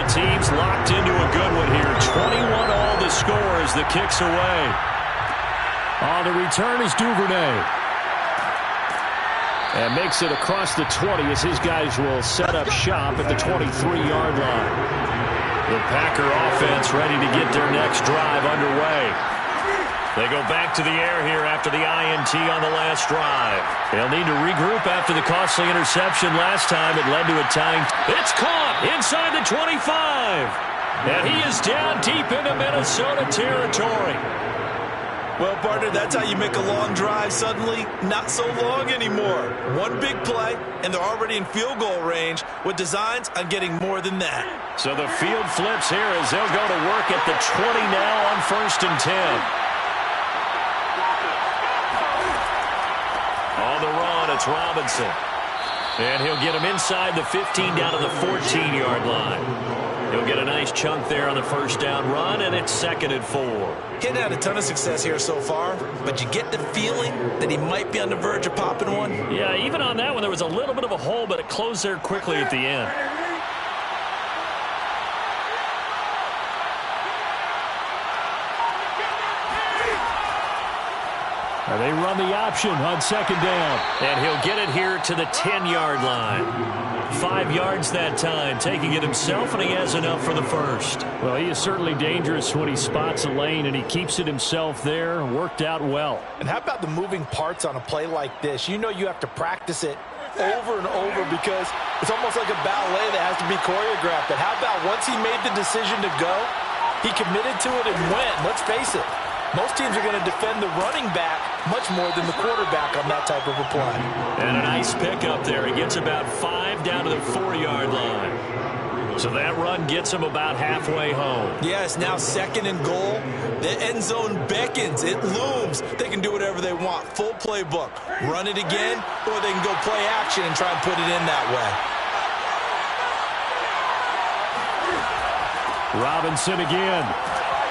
A: Teams locked into a good one here. 21 all the score as the kick's away.
C: On the return is Duvernay. And makes it across the 20 as his guys will set up shop at the 23-yard line. The Packer offense ready to get their next drive underway. They go back to the air here after the INT on the last drive. They'll need to regroup after the costly interception last time. It led to a tying. It's caught inside the 25. And he is down deep into Minnesota territory.
B: Well, partner, that's how you make a long drive suddenly not so long anymore. One big play, and they're already in field goal range with designs on getting more than that.
A: So the field flips here as they'll go to work at the 20 now on 1st and 10. On the run, it's Robinson. And he'll get him inside the 15 down to the 14-yard line. He'll get a nice chunk there on the first down run, and it's 2nd and 4.
B: Getting had a ton of success here so far, but you get the feeling that he might be on the verge of popping one.
A: Yeah, even on that one, there was a little bit of a hole, but it closed there quickly at the end.
C: They run the option on 2nd down.
A: And he'll get it here to the 10-yard line. 5 yards that time, taking it himself, and he has enough for the first.
C: Well, he is certainly dangerous when he spots a lane, and he keeps it himself there. Worked out well.
B: And how about the moving parts on a play like this? You know you have to practice it over and over because it's almost like a ballet that has to be choreographed. But how about once he made the decision to go, he committed to it and went. Let's face it. Most teams are going to defend the running back much more than the quarterback on that type of a play.
A: And a nice pickup there. He gets about 5 down to the 4-yard line. So that run gets him about halfway home.
B: Yeah, it's now 2nd and goal. The end zone beckons. It looms. They can do whatever they want. Full playbook. Run it again, or they can go play action and try and put it in that
C: way. Robinson again.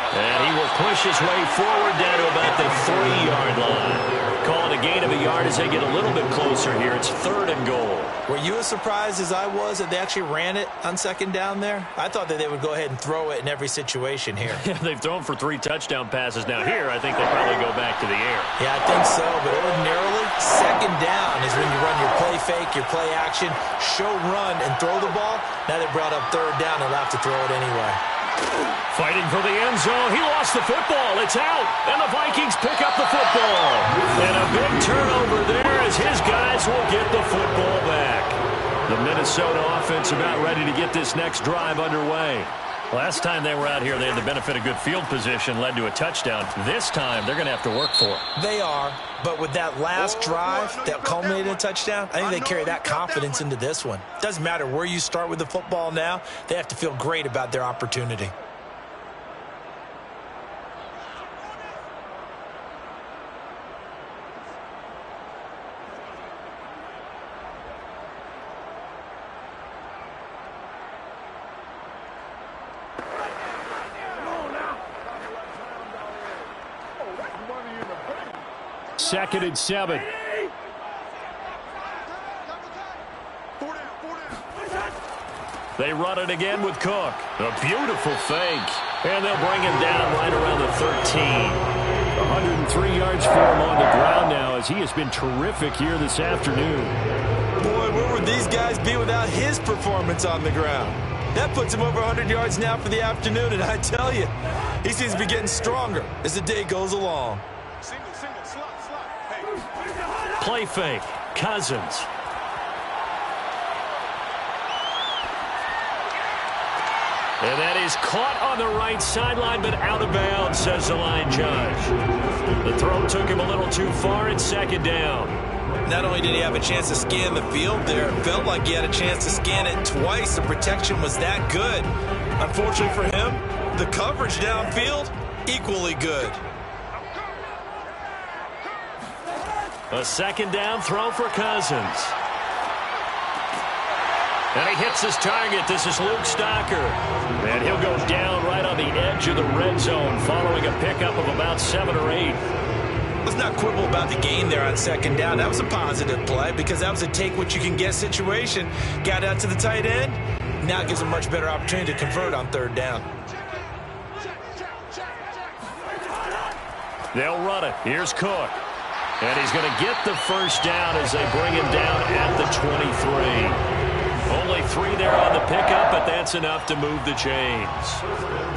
A: And he will push his way forward down to about the 3-yard line. Call it a gain of a yard as they get a little bit closer here. It's 3rd and goal.
B: Were you as surprised as I was that they actually ran it on 2nd down there? I thought that they would go ahead and throw it in every situation here.
A: Yeah, they've thrown for 3 touchdown passes. Now here, I think they'll probably go back to the air.
B: Yeah, I think so. But ordinarily, 2nd down is when you run your play fake, your play action, show run, and throw the ball. Now they brought up 3rd down. They'll have to throw it anyway.
A: Fighting for the end zone. He lost the football. It's out. And the Vikings pick up the football. And a big turnover there as his guys will get the football back. The Minnesota offense about ready to get this next drive underway.
C: Last time they were out here, they had the benefit of good field position, led to a touchdown. This time, they're going to have to work for it.
B: They are, but with that last drive that culminated in a touchdown, I think they carry that confidence into this one. Doesn't matter where you start with the football now, they have to feel great about their opportunity.
C: Second and 7.
A: They run it again with Cook. A beautiful fake. And they'll bring him down right around the 13.
C: 103 yards for him on the ground now as he has been terrific here this afternoon.
B: Boy, where would these guys be without his performance on the ground? That puts him over 100 yards now for the afternoon, and I tell you, he seems to be getting stronger as the day goes along.
A: Play fake. Cousins. And that is caught on the right sideline, but out of bounds, says the line judge. The throw took him a little too far. It's second down.
B: Not only did he have a chance to scan the field there, it felt like he had a chance to scan it twice. The protection was that good. Unfortunately for him, the coverage downfield, equally good.
A: A second down throw for Cousins. And he hits his target. This is Luke Stocker. And he'll go down right on the edge of the red zone following a pickup of about 7 or 8.
B: Let's not quibble about the gain there on second down. That was a positive play because that was a take-what-you-can-get situation. Got out to the tight end. Now it gives him a much better opportunity to convert on third down.
A: They'll run it. Here's Cook. And he's going to get the first down as they bring him down at the 23. Only 3 there on the pickup, but that's enough to move the chains.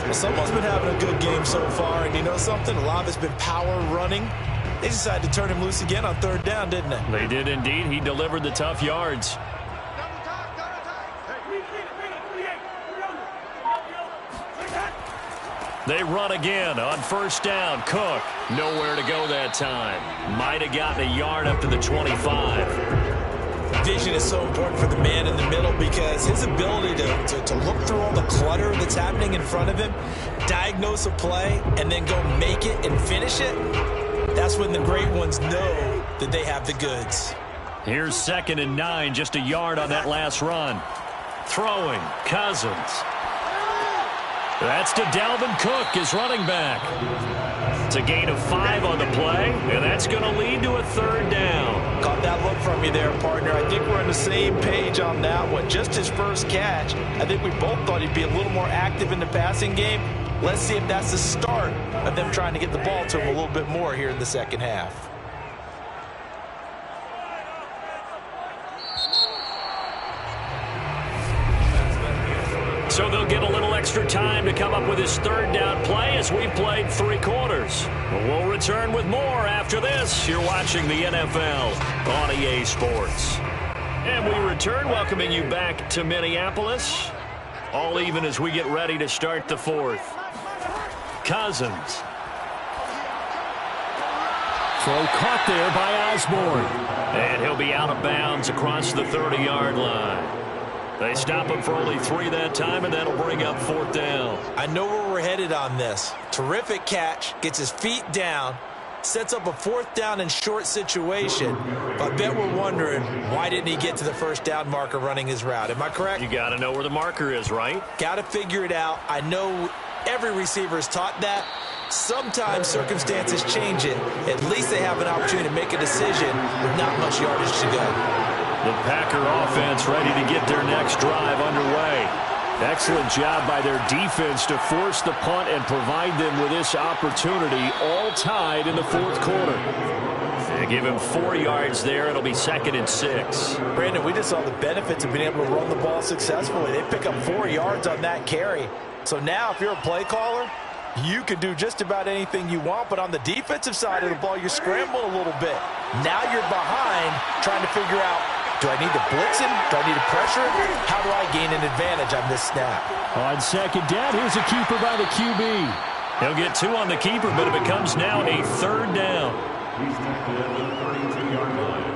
B: Well, someone's been having a good game so far, and you know something? A lot of it's been power running. They decided to turn him loose again on third down, didn't they?
A: They did indeed. He delivered the tough yards. They run again on first down. Cook, nowhere to go that time. Might have gotten a yard up to the 25.
B: Vision is so important for the man in the middle because his ability to look through all the clutter that's happening in front of him, diagnose a play, and then go make it and finish it, that's when the great ones know that they have the goods.
A: Here's 2nd and 9, just a yard on that last run. Throwing, Cousins. That's to Dalvin Cook, his running back. It's a gain of 5 on the play, and that's going to lead to a third down.
B: Caught that look from you there, partner. I think we're on the same page on that one. Just his first catch. I think we both thought he'd be a little more active in the passing game. Let's see if that's the start of them trying to get the ball to him a little bit more here in the second half.
A: So they'll get a little extra time to come up with his third down play as we've played 3 quarters. We'll return with more after this. You're watching the NFL on EA Sports. And we return, welcoming you back to Minneapolis. All even as we get ready to start the 4th. Cousins.
C: Throw caught there by Osborne.
A: And he'll be out of bounds across the 30-yard line. They stop him for only 3 that time, and that'll bring up 4th down.
B: I know where we're headed on this. Terrific catch, gets his feet down, sets up a 4th down and short situation. But I bet we're wondering, why didn't he get to the first down marker running his route? Am I correct?
A: You got to know where the marker is, right?
B: Got to figure it out. I know every receiver is taught that. Sometimes circumstances change it. At least they have an opportunity to make a decision with not much yardage to go.
A: The Packer offense ready to get their next drive underway.
C: Excellent job by their defense to force the punt and provide them with this opportunity, all tied in the 4th quarter.
A: They give him 4 yards there. It'll be 2nd and 6.
B: Brandon, we just saw the benefits of being able to run the ball successfully. They pick up 4 yards on that carry. So now if you're a play caller, you can do just about anything you want, but on the defensive side of the ball, you're scrambling a little bit. Now you're behind trying to figure out Do I need to blitz him? Do I need to pressure him? How do I gain an advantage on this snap?
C: On second down, here's a keeper by the QB.
A: He'll get 2 on the keeper, but it becomes now a 3rd down.
E: He's tackled at the 32-yard line.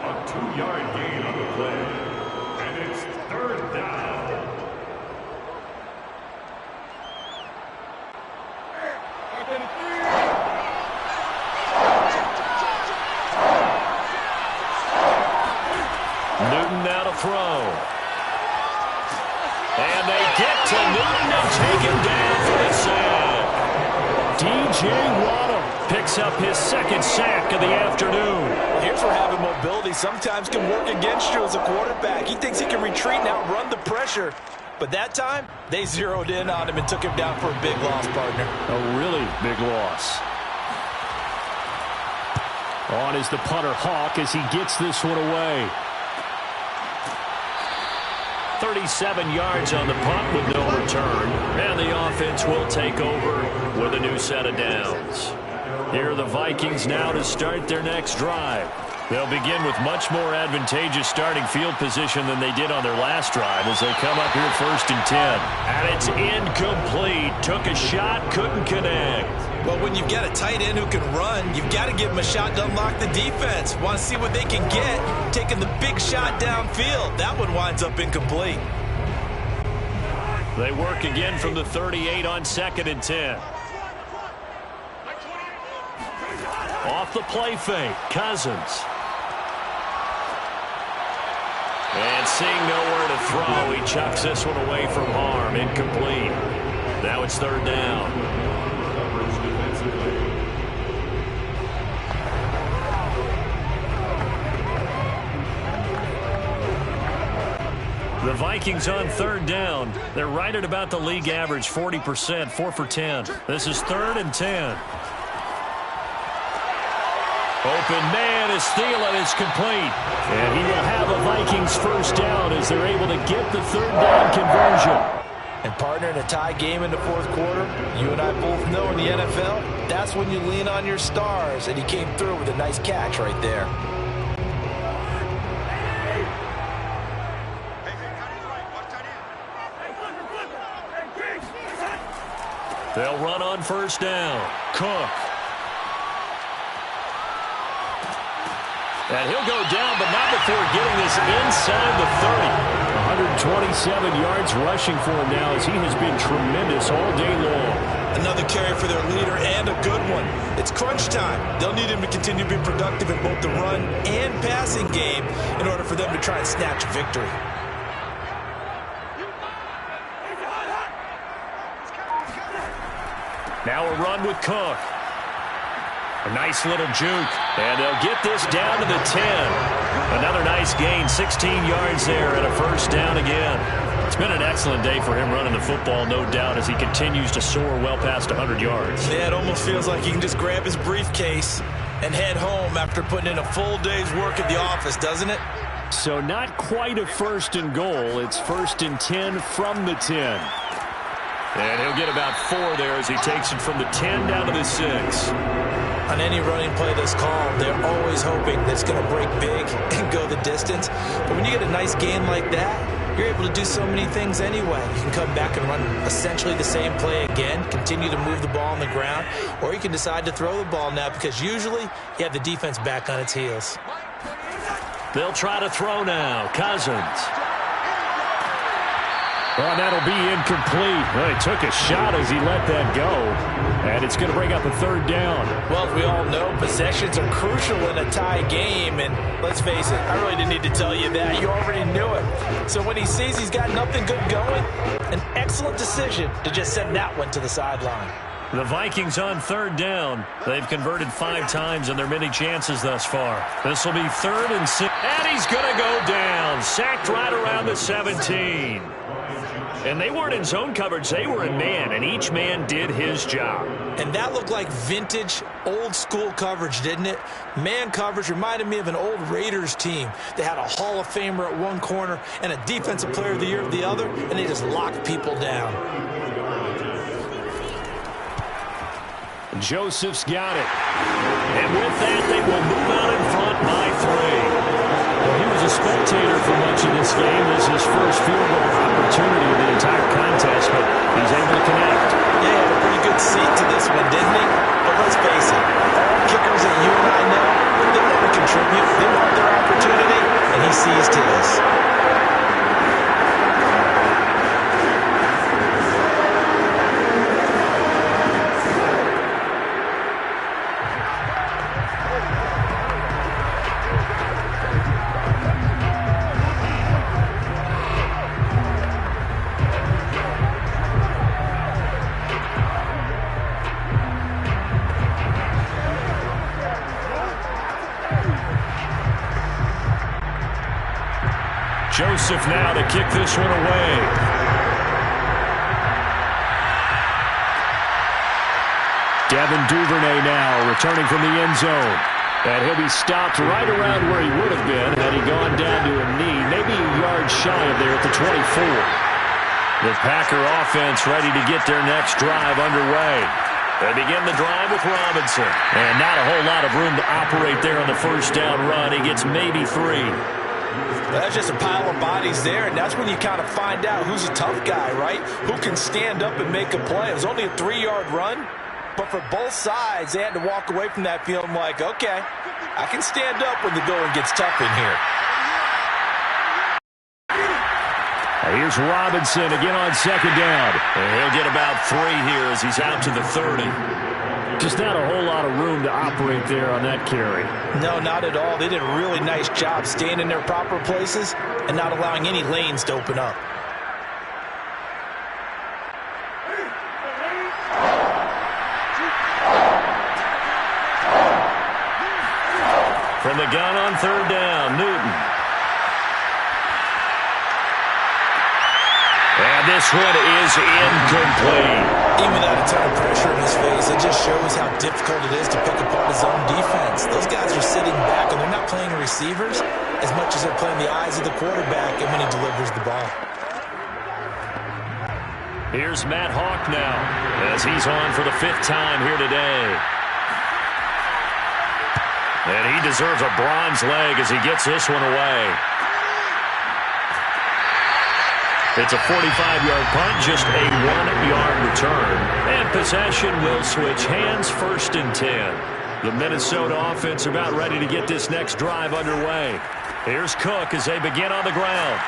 E: A 2-yard gain on the play. And it's 3rd down.
A: Newton now to throw. And they get to Newton and take him down for the sack.
C: D.J. Waddle
A: picks up his 2nd sack of the afternoon.
B: Here's where having mobility sometimes can work against you as a quarterback. He thinks he can retreat and outrun the pressure. But that time, they zeroed in on him and took him down for a big loss, partner.
C: A really big loss. On is the punter, Hawk, as he gets this one away.
A: 37 yards on the punt with no return. And the offense will take over with a new set of downs. Here are the Vikings now to start their next drive. They'll begin with much more advantageous starting field position than they did on their last drive as they come up here 1st and 10. And it's incomplete. Took a shot, couldn't connect.
B: Well, when you've got a tight end who can run, you've got to give him a shot to unlock the defense. Want to see what they can get, taking the big shot downfield. That one winds up incomplete.
A: They work again from the 38 on 2nd and 10. Off the play fake, Cousins. And seeing nowhere to throw, he chucks this one away from harm. Incomplete. Now it's 3rd down. The Vikings on 3rd down. They're right at about the league average, 40%, 4 for 10. This is 3rd and 10. Open man is Thielen is complete.
C: And he will have a Vikings 1st down as they're able to get the 3rd down conversion.
B: And partner, in a tie game in the 4th quarter, you and I both know in the NFL, that's when you lean on your stars. And he came through with a nice catch right there.
A: They'll run on 1st down. Cook. And he'll go down, but not before getting this inside the 30.
C: 127 yards rushing for him now as he has been tremendous all day long.
B: Another carry for their leader and a good one. It's crunch time. They'll need him to continue to be productive in both the run and passing game in order for them to try and snatch victory.
A: Now a run with Cook. A nice little juke. And they'll get this down to the 10. Another nice gain, 16 yards there and a 1st down again. It's been an excellent day for him running the football, no doubt, as he continues to soar well past 100 yards.
B: Yeah, it almost feels like he can just grab his briefcase and head home after putting in a full day's work at the office, doesn't it?
C: So not quite a 1st and goal. It's 1st and 10 from the 10.
A: And he'll get about 4 there as he takes it from the 10 down to the 6.
B: On any running play that's called, they're always hoping that it's going to break big and go the distance. But when you get a nice gain like that, you're able to do so many things anyway. You can come back and run essentially the same play again, continue to move the ball on the ground, or you can decide to throw the ball now because usually you have the defense back on its heels.
A: They'll try to throw now. Cousins.
C: Well, that'll be incomplete. Well, he took a shot as he let that go. And it's going to bring up a 3rd down.
B: Well, as we all know, possessions are crucial in a tie game. And let's face it, I really didn't need to tell you that. You already knew it. So when he sees he's got nothing good going, an excellent decision to just send that one to the sideline.
A: The Vikings on 3rd down. They've converted 5 times in their many chances thus far. This will be 3rd and 6. And he's going to go down. Sacked right around the 17. And they weren't in zone coverage. They were in man, and each man did his job.
B: And that looked like vintage, old-school coverage, didn't it? Man coverage reminded me of an old Raiders team. They had a Hall of Famer at one corner and a Defensive Player of the Year at the other, and they just locked people down.
C: Joseph's got it.
A: And with that, they will move out in front by 3.
C: Well, he was a spectator for much of this game. This is his first field goal opportunity of the entire contest, but he's able to connect.
B: Yeah, he had a pretty good seat to this one, didn't he? But let's face it, all kickers that you and I know, they want to contribute. They want their opportunity, and he seized his.
C: Joseph now to kick this one away. Devin Duvernay now returning from the end zone. And he'll be stopped right around where he would have been had he gone down to a knee, maybe a yard shy of there at the 24. The Packer offense ready to get their next drive underway. They begin the drive with Robinson. And not a whole lot of room to operate there on the first down run. He gets maybe 3.
B: That's just a pile of bodies there, and that's when you kind of find out who's a tough guy, right? Who can stand up and make a play. It was only a 3-yard run, but for both sides, they had to walk away from that feeling like, okay, I can stand up when the going gets tough in here.
C: Here's Robinson again on second down.
A: And he'll get about 3 here as he's out to the 30.
C: Just not a whole lot of room to operate there on that carry.
B: No, not at all. They did a really nice job staying in their proper places and not allowing any lanes to open up.
A: From the gun on third down, Newton. And this one is incomplete.
B: Even without a ton of pressure in his face, it just shows how difficult it is to pick apart his own defense. Those guys are sitting back, and they're not playing receivers as much as they're playing the eyes of the quarterback and when he delivers the ball.
A: Here's Matt Hawk now as he's on for the 5th time here today. And he deserves a bronze leg as he gets this one away. It's a 45-yard punt, just a 1-yard return. And possession will switch hands, 1st and 10. The Minnesota offense about ready to get this next drive underway. Here's Cook as they begin on the ground.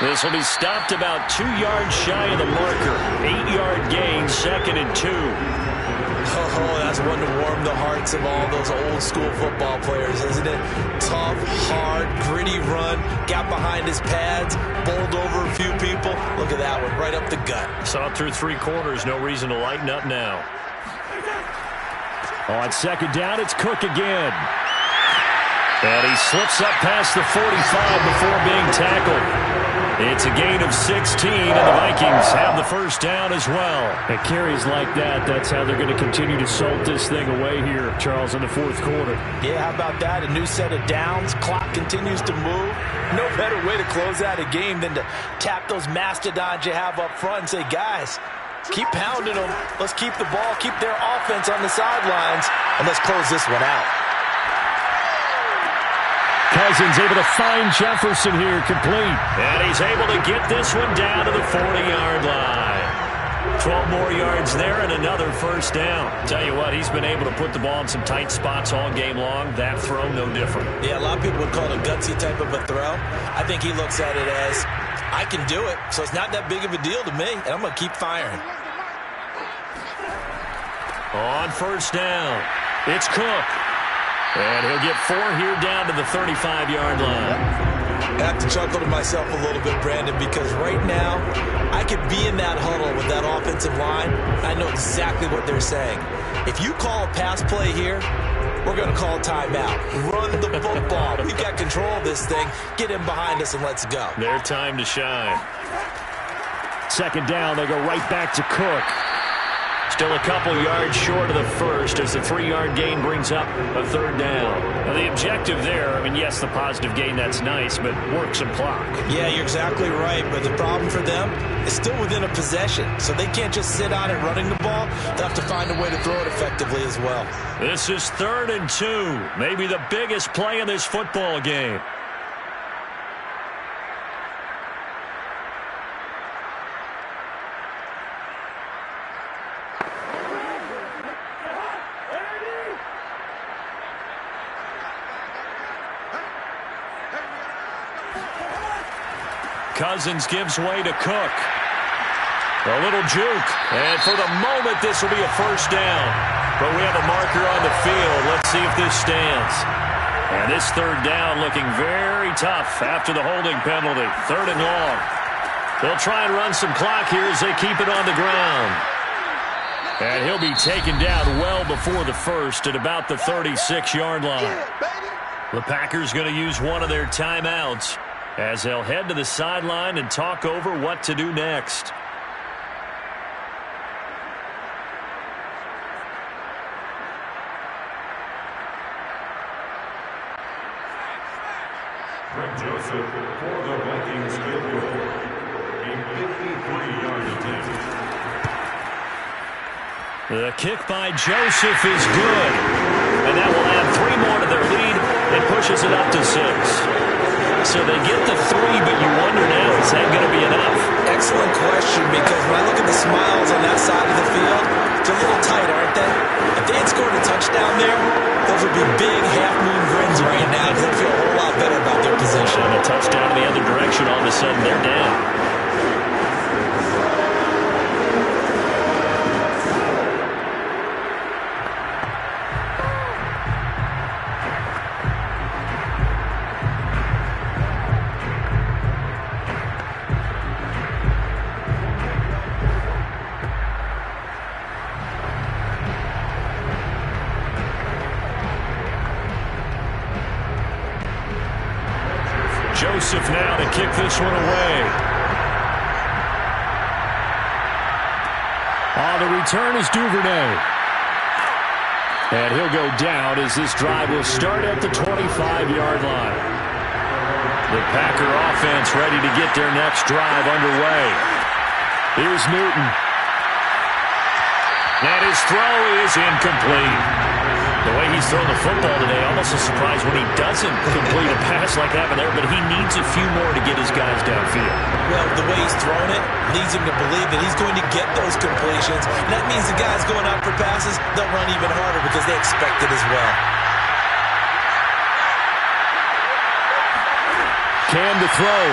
A: This will be stopped about 2 yards shy of the marker. 8-yard gain, 2nd and 2.
B: Oh, that's one to warm the hearts of all those old school football players, isn't it? Tough, hard, gritty run, got behind his pads, bowled over a few people. Look at that one, right up the gut.
A: Saw it through 3 quarters, no reason to lighten up now.
C: On second down, it's Cook again. And he slips up past the 45 before being tackled. It's a gain of 16, and the Vikings have the first down as well. At carries like that, that's how they're going to continue to salt this thing away here, Charles, in the 4th quarter.
B: Yeah, how about that? A new set of downs. Clock continues to move. No better way to close out a game than to tap those mastodons you have up front and say, guys, keep pounding them. Let's keep the ball, keep their offense on the sidelines, and let's close this one out.
C: Cousins able to find Jefferson here, complete.
A: And he's able to get this one down to the 40-yard line. 12 more yards there and another first down. Tell you what, he's been able to put the ball in some tight spots all game long. That throw, no different.
B: Yeah, a lot of people would call it a gutsy type of a throw. I think he looks at it as, I can do it, so it's not that big of a deal to me, and I'm going to keep firing.
A: On first down, it's Cook. And he'll get 4 here down to the 35-yard line.
B: I have to chuckle to myself a little bit, Brandon, because right now I could be in that huddle with that offensive line. I know exactly what they're saying. If you call a pass play here, we're going to call a timeout. Run the football. We've got control of this thing. Get in behind us and let's go.
A: Their time to shine.
C: Second down, they go right back to Cook.
A: Still a couple yards short of the first as the 3-yard gain brings up a third down.
C: Now the objective there, I mean, yes, the positive gain, that's nice, but work some clock.
B: Yeah, you're exactly right, but the problem for them is still within a possession, so they can't just sit on it running the ball. They'll have to find a way to throw it effectively as well.
A: This is 3rd and 2, maybe the biggest play in this football game. Cousins gives way to Cook. A little juke. And for the moment, this will be a first down. But we have a marker on the field. Let's see if this stands. And this third down looking very tough after the holding penalty. 3rd and long. They'll try and run some clock here as they keep it on the ground. And he'll be taken down well before the first at about the 36-yard line. The Packers going to use one of their timeouts as they'll head to the sideline and talk over what to do next.
E: Greg Joseph for the Vikings field goal. A 53-yard attempt.
A: The kick by Joseph is good. And that will add 3 more to their lead and pushes it up to 6. So they get the 3, but you wonder now, is that going to be enough?
B: Excellent question, because when I look at the smiles on that side of the field, it's a little tight, aren't they? If they had scored a touchdown there, those would be big half-moon grins right now because they feel a whole lot better about their position.
A: And a touchdown in the other direction, all of a sudden they're down. Joseph now to kick this one away.
C: The return is Duvernay. And he'll go down as this drive will start at the 25-yard line.
A: The Packer offense ready to get their next drive underway.
C: Here's Newton.
A: And his throw is incomplete. The way he's thrown the football today, almost a surprise when he doesn't complete a pass like that there, but he needs a few more to get his guys downfield.
B: Well, the way he's thrown it leads him to believe that he's going to get those completions. And that means the guys going out for passes, they'll run even harder because they expect it as well.
C: Cam to throw.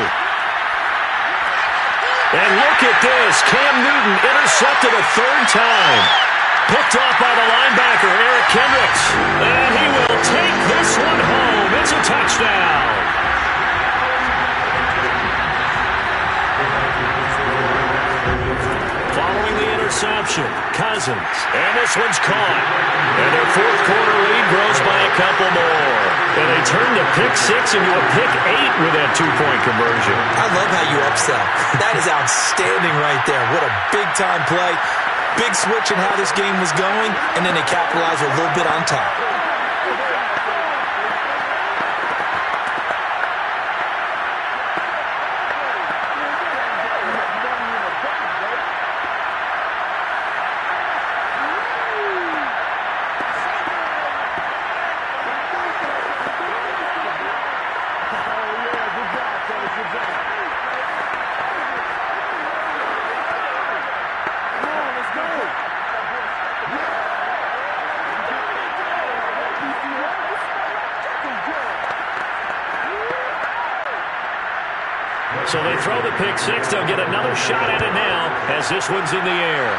A: And look at this. Cam Newton intercepted a 3rd time. Picked off by the linebacker, Eric Kendricks. And he will take this one home. It's a touchdown. Following the interception, Cousins. And this one's caught. And their 4th quarter lead grows by a couple more. And they turn the pick 6 into a pick 8 with that 2-point conversion.
B: I love how you upsell. That is outstanding right there. What a big-time play. Big switch in how this game was going, and then they capitalized a little bit on top.
A: So they throw the pick 6. They'll get another shot at it now as this one's in the air.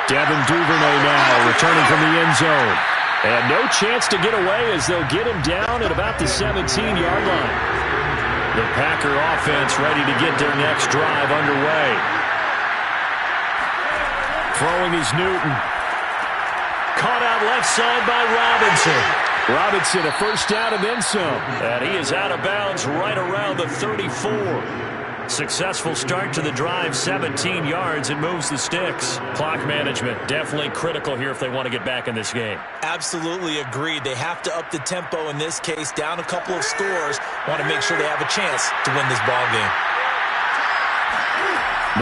C: Devin Duvernay now returning from the end zone. And no chance to get away as they'll get him down at about the 17-yard line.
A: The Packer offense ready to get their next drive underway.
C: Throwing is Newton.
A: Caught out left side by Robinson.
C: Robinson, a first down and then some.
A: And he is out of bounds right around the 34. Successful start to the drive, 17 yards, and moves the sticks. Clock management, definitely critical here if they want to get back in this game.
B: Absolutely agreed. They have to up the tempo in this case, down a couple of scores. Want to make sure they have a chance to win this ball game.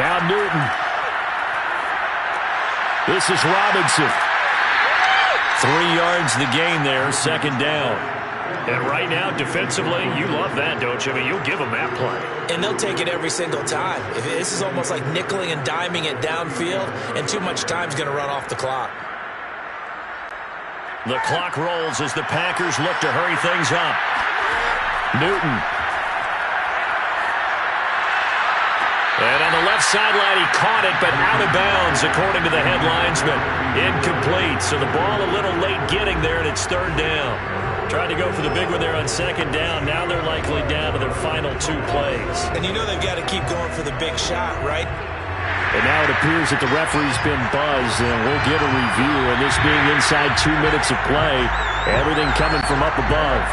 C: Now Newton. This is Robinson.
A: 3 yards the gain there, 2nd down. And right now, defensively, you love that, don't you? I mean, you'll give them that play.
B: And they'll take it every single time. This is almost like nickeling and diming it downfield, and too much time's going to run off the clock.
A: The clock rolls as the Packers look to hurry things up.
C: Newton
A: And on the left sideline, he caught it, but out of bounds, according to the head linesman. Incomplete, so the ball a little late getting there, and it's third down. Tried to go for the big one there on second down. Now they're likely down to their final 2 plays.
B: And you know they've got to keep going for the big shot, right?
C: And now it appears that the referee's been buzzed, and we'll get a review. And this being inside 2 minutes of play, everything coming from up above.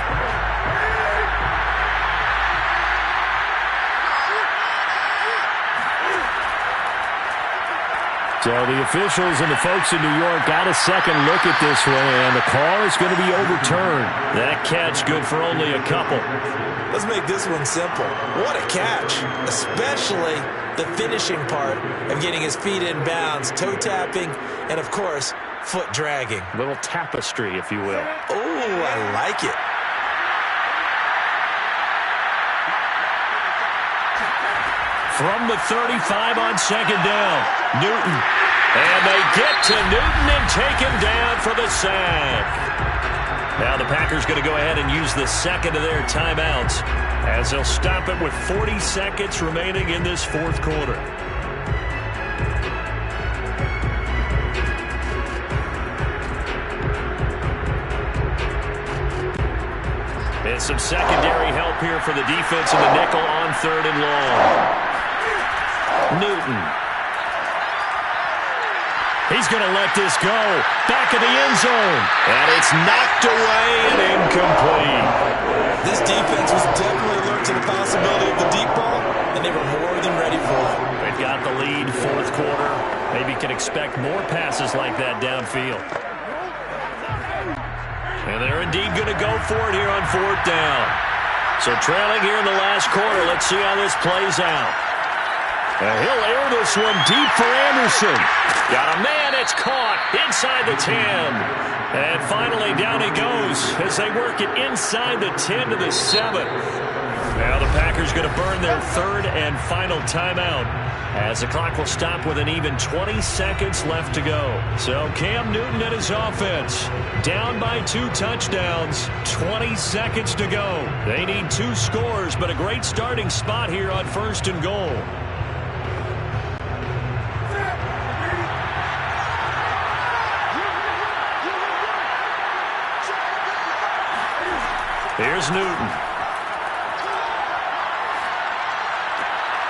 C: So the officials and the folks in New York got a second look at this one, and the call is going to be overturned.
A: That catch good for only a couple.
B: Let's make this one simple. What a catch, especially the finishing part of getting his feet in bounds, toe tapping, and, of course, foot dragging.
A: A little tapestry, if you will.
B: Oh, I like it.
A: From the 35 on second down, Newton. And they get to Newton and take him down for the sack. Now the Packers going to go ahead and use the second of their timeouts as they'll stop it with 40 seconds remaining in this fourth quarter. And some secondary help here for the defense in the nickel on third and long. Newton. He's going to let this go. Back of the end zone. And it's knocked away and incomplete.
B: This defense was definitely alert to the possibility of the deep ball, and they were more than ready for it.
A: They've got the lead, fourth quarter. Maybe can expect more passes like that downfield. And they're indeed going to go for it here on fourth down. So trailing here in the last quarter. Let's see how this plays out. And he'll air this one deep for Anderson. Got a man, it's caught inside the 10. And finally down he goes as they work it inside the 10 to the 7. Now the Packers going to burn their third and final timeout as the clock will stop with an even 20 seconds left to go. So Cam Newton and his offense down by 2 touchdowns, 20 seconds to go. They need 2 scores, but a great starting spot here on first and goal. Here's Newton.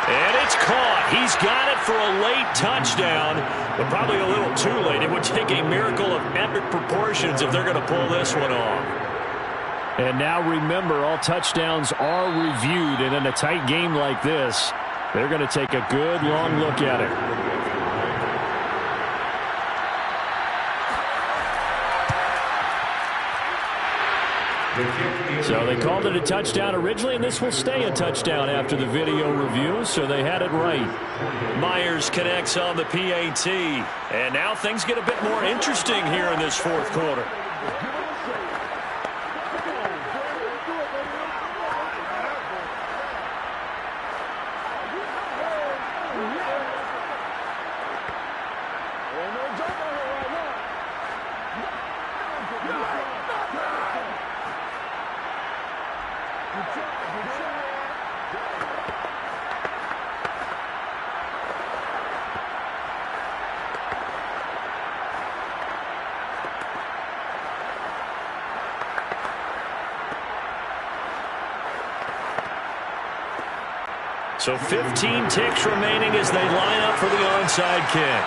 A: And it's caught. He's got it for a late touchdown, but probably a little too late. It would take a miracle of epic proportions if they're going to pull this one off.
C: And now remember, all touchdowns are reviewed, and in a tight game like this, they're going to take a good long look at it. So they called it a touchdown originally, and this will stay a touchdown after the video review, so they had it right.
A: Myers connects on the PAT, and now things get a bit more interesting here in this fourth quarter. So 15 ticks remaining as they line up for the onside kick.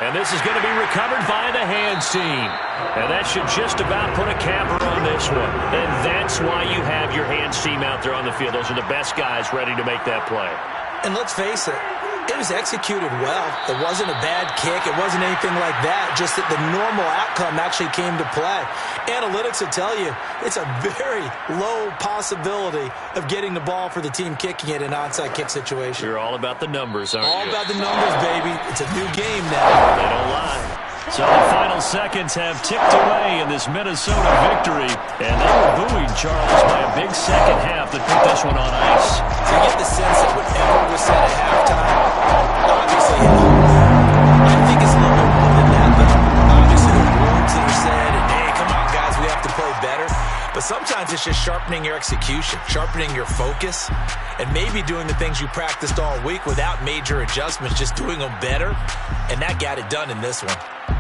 A: And this is going to be recovered by the hands team. And that should just about put a capper on this one. And that's why you have your hands team out there on the field. Those are the best guys ready to make that play.
B: And let's face it, it was executed well. It wasn't a bad kick. It wasn't anything like that. Just that the normal outcome actually came to play. Analytics will tell you it's a very low possibility of getting the ball for the team kicking it in an onside kick situation.
A: You're all about the numbers, aren't you?
B: All about the numbers, baby. It's a new game now.
A: They don't lie. So the final seconds have ticked away in this Minnesota victory. And they were buoyed, Charles, by a big second half that put this one on ice.
B: So you get the sense that whatever was said at halftime, obviously, I think it's a little bit more than that, but obviously the words that are said, and hey, come on, guys, we have to play better. But sometimes it's just sharpening your execution, sharpening your focus, and maybe doing the things you practiced all week without major adjustments, just doing them better, and that got it done in this one.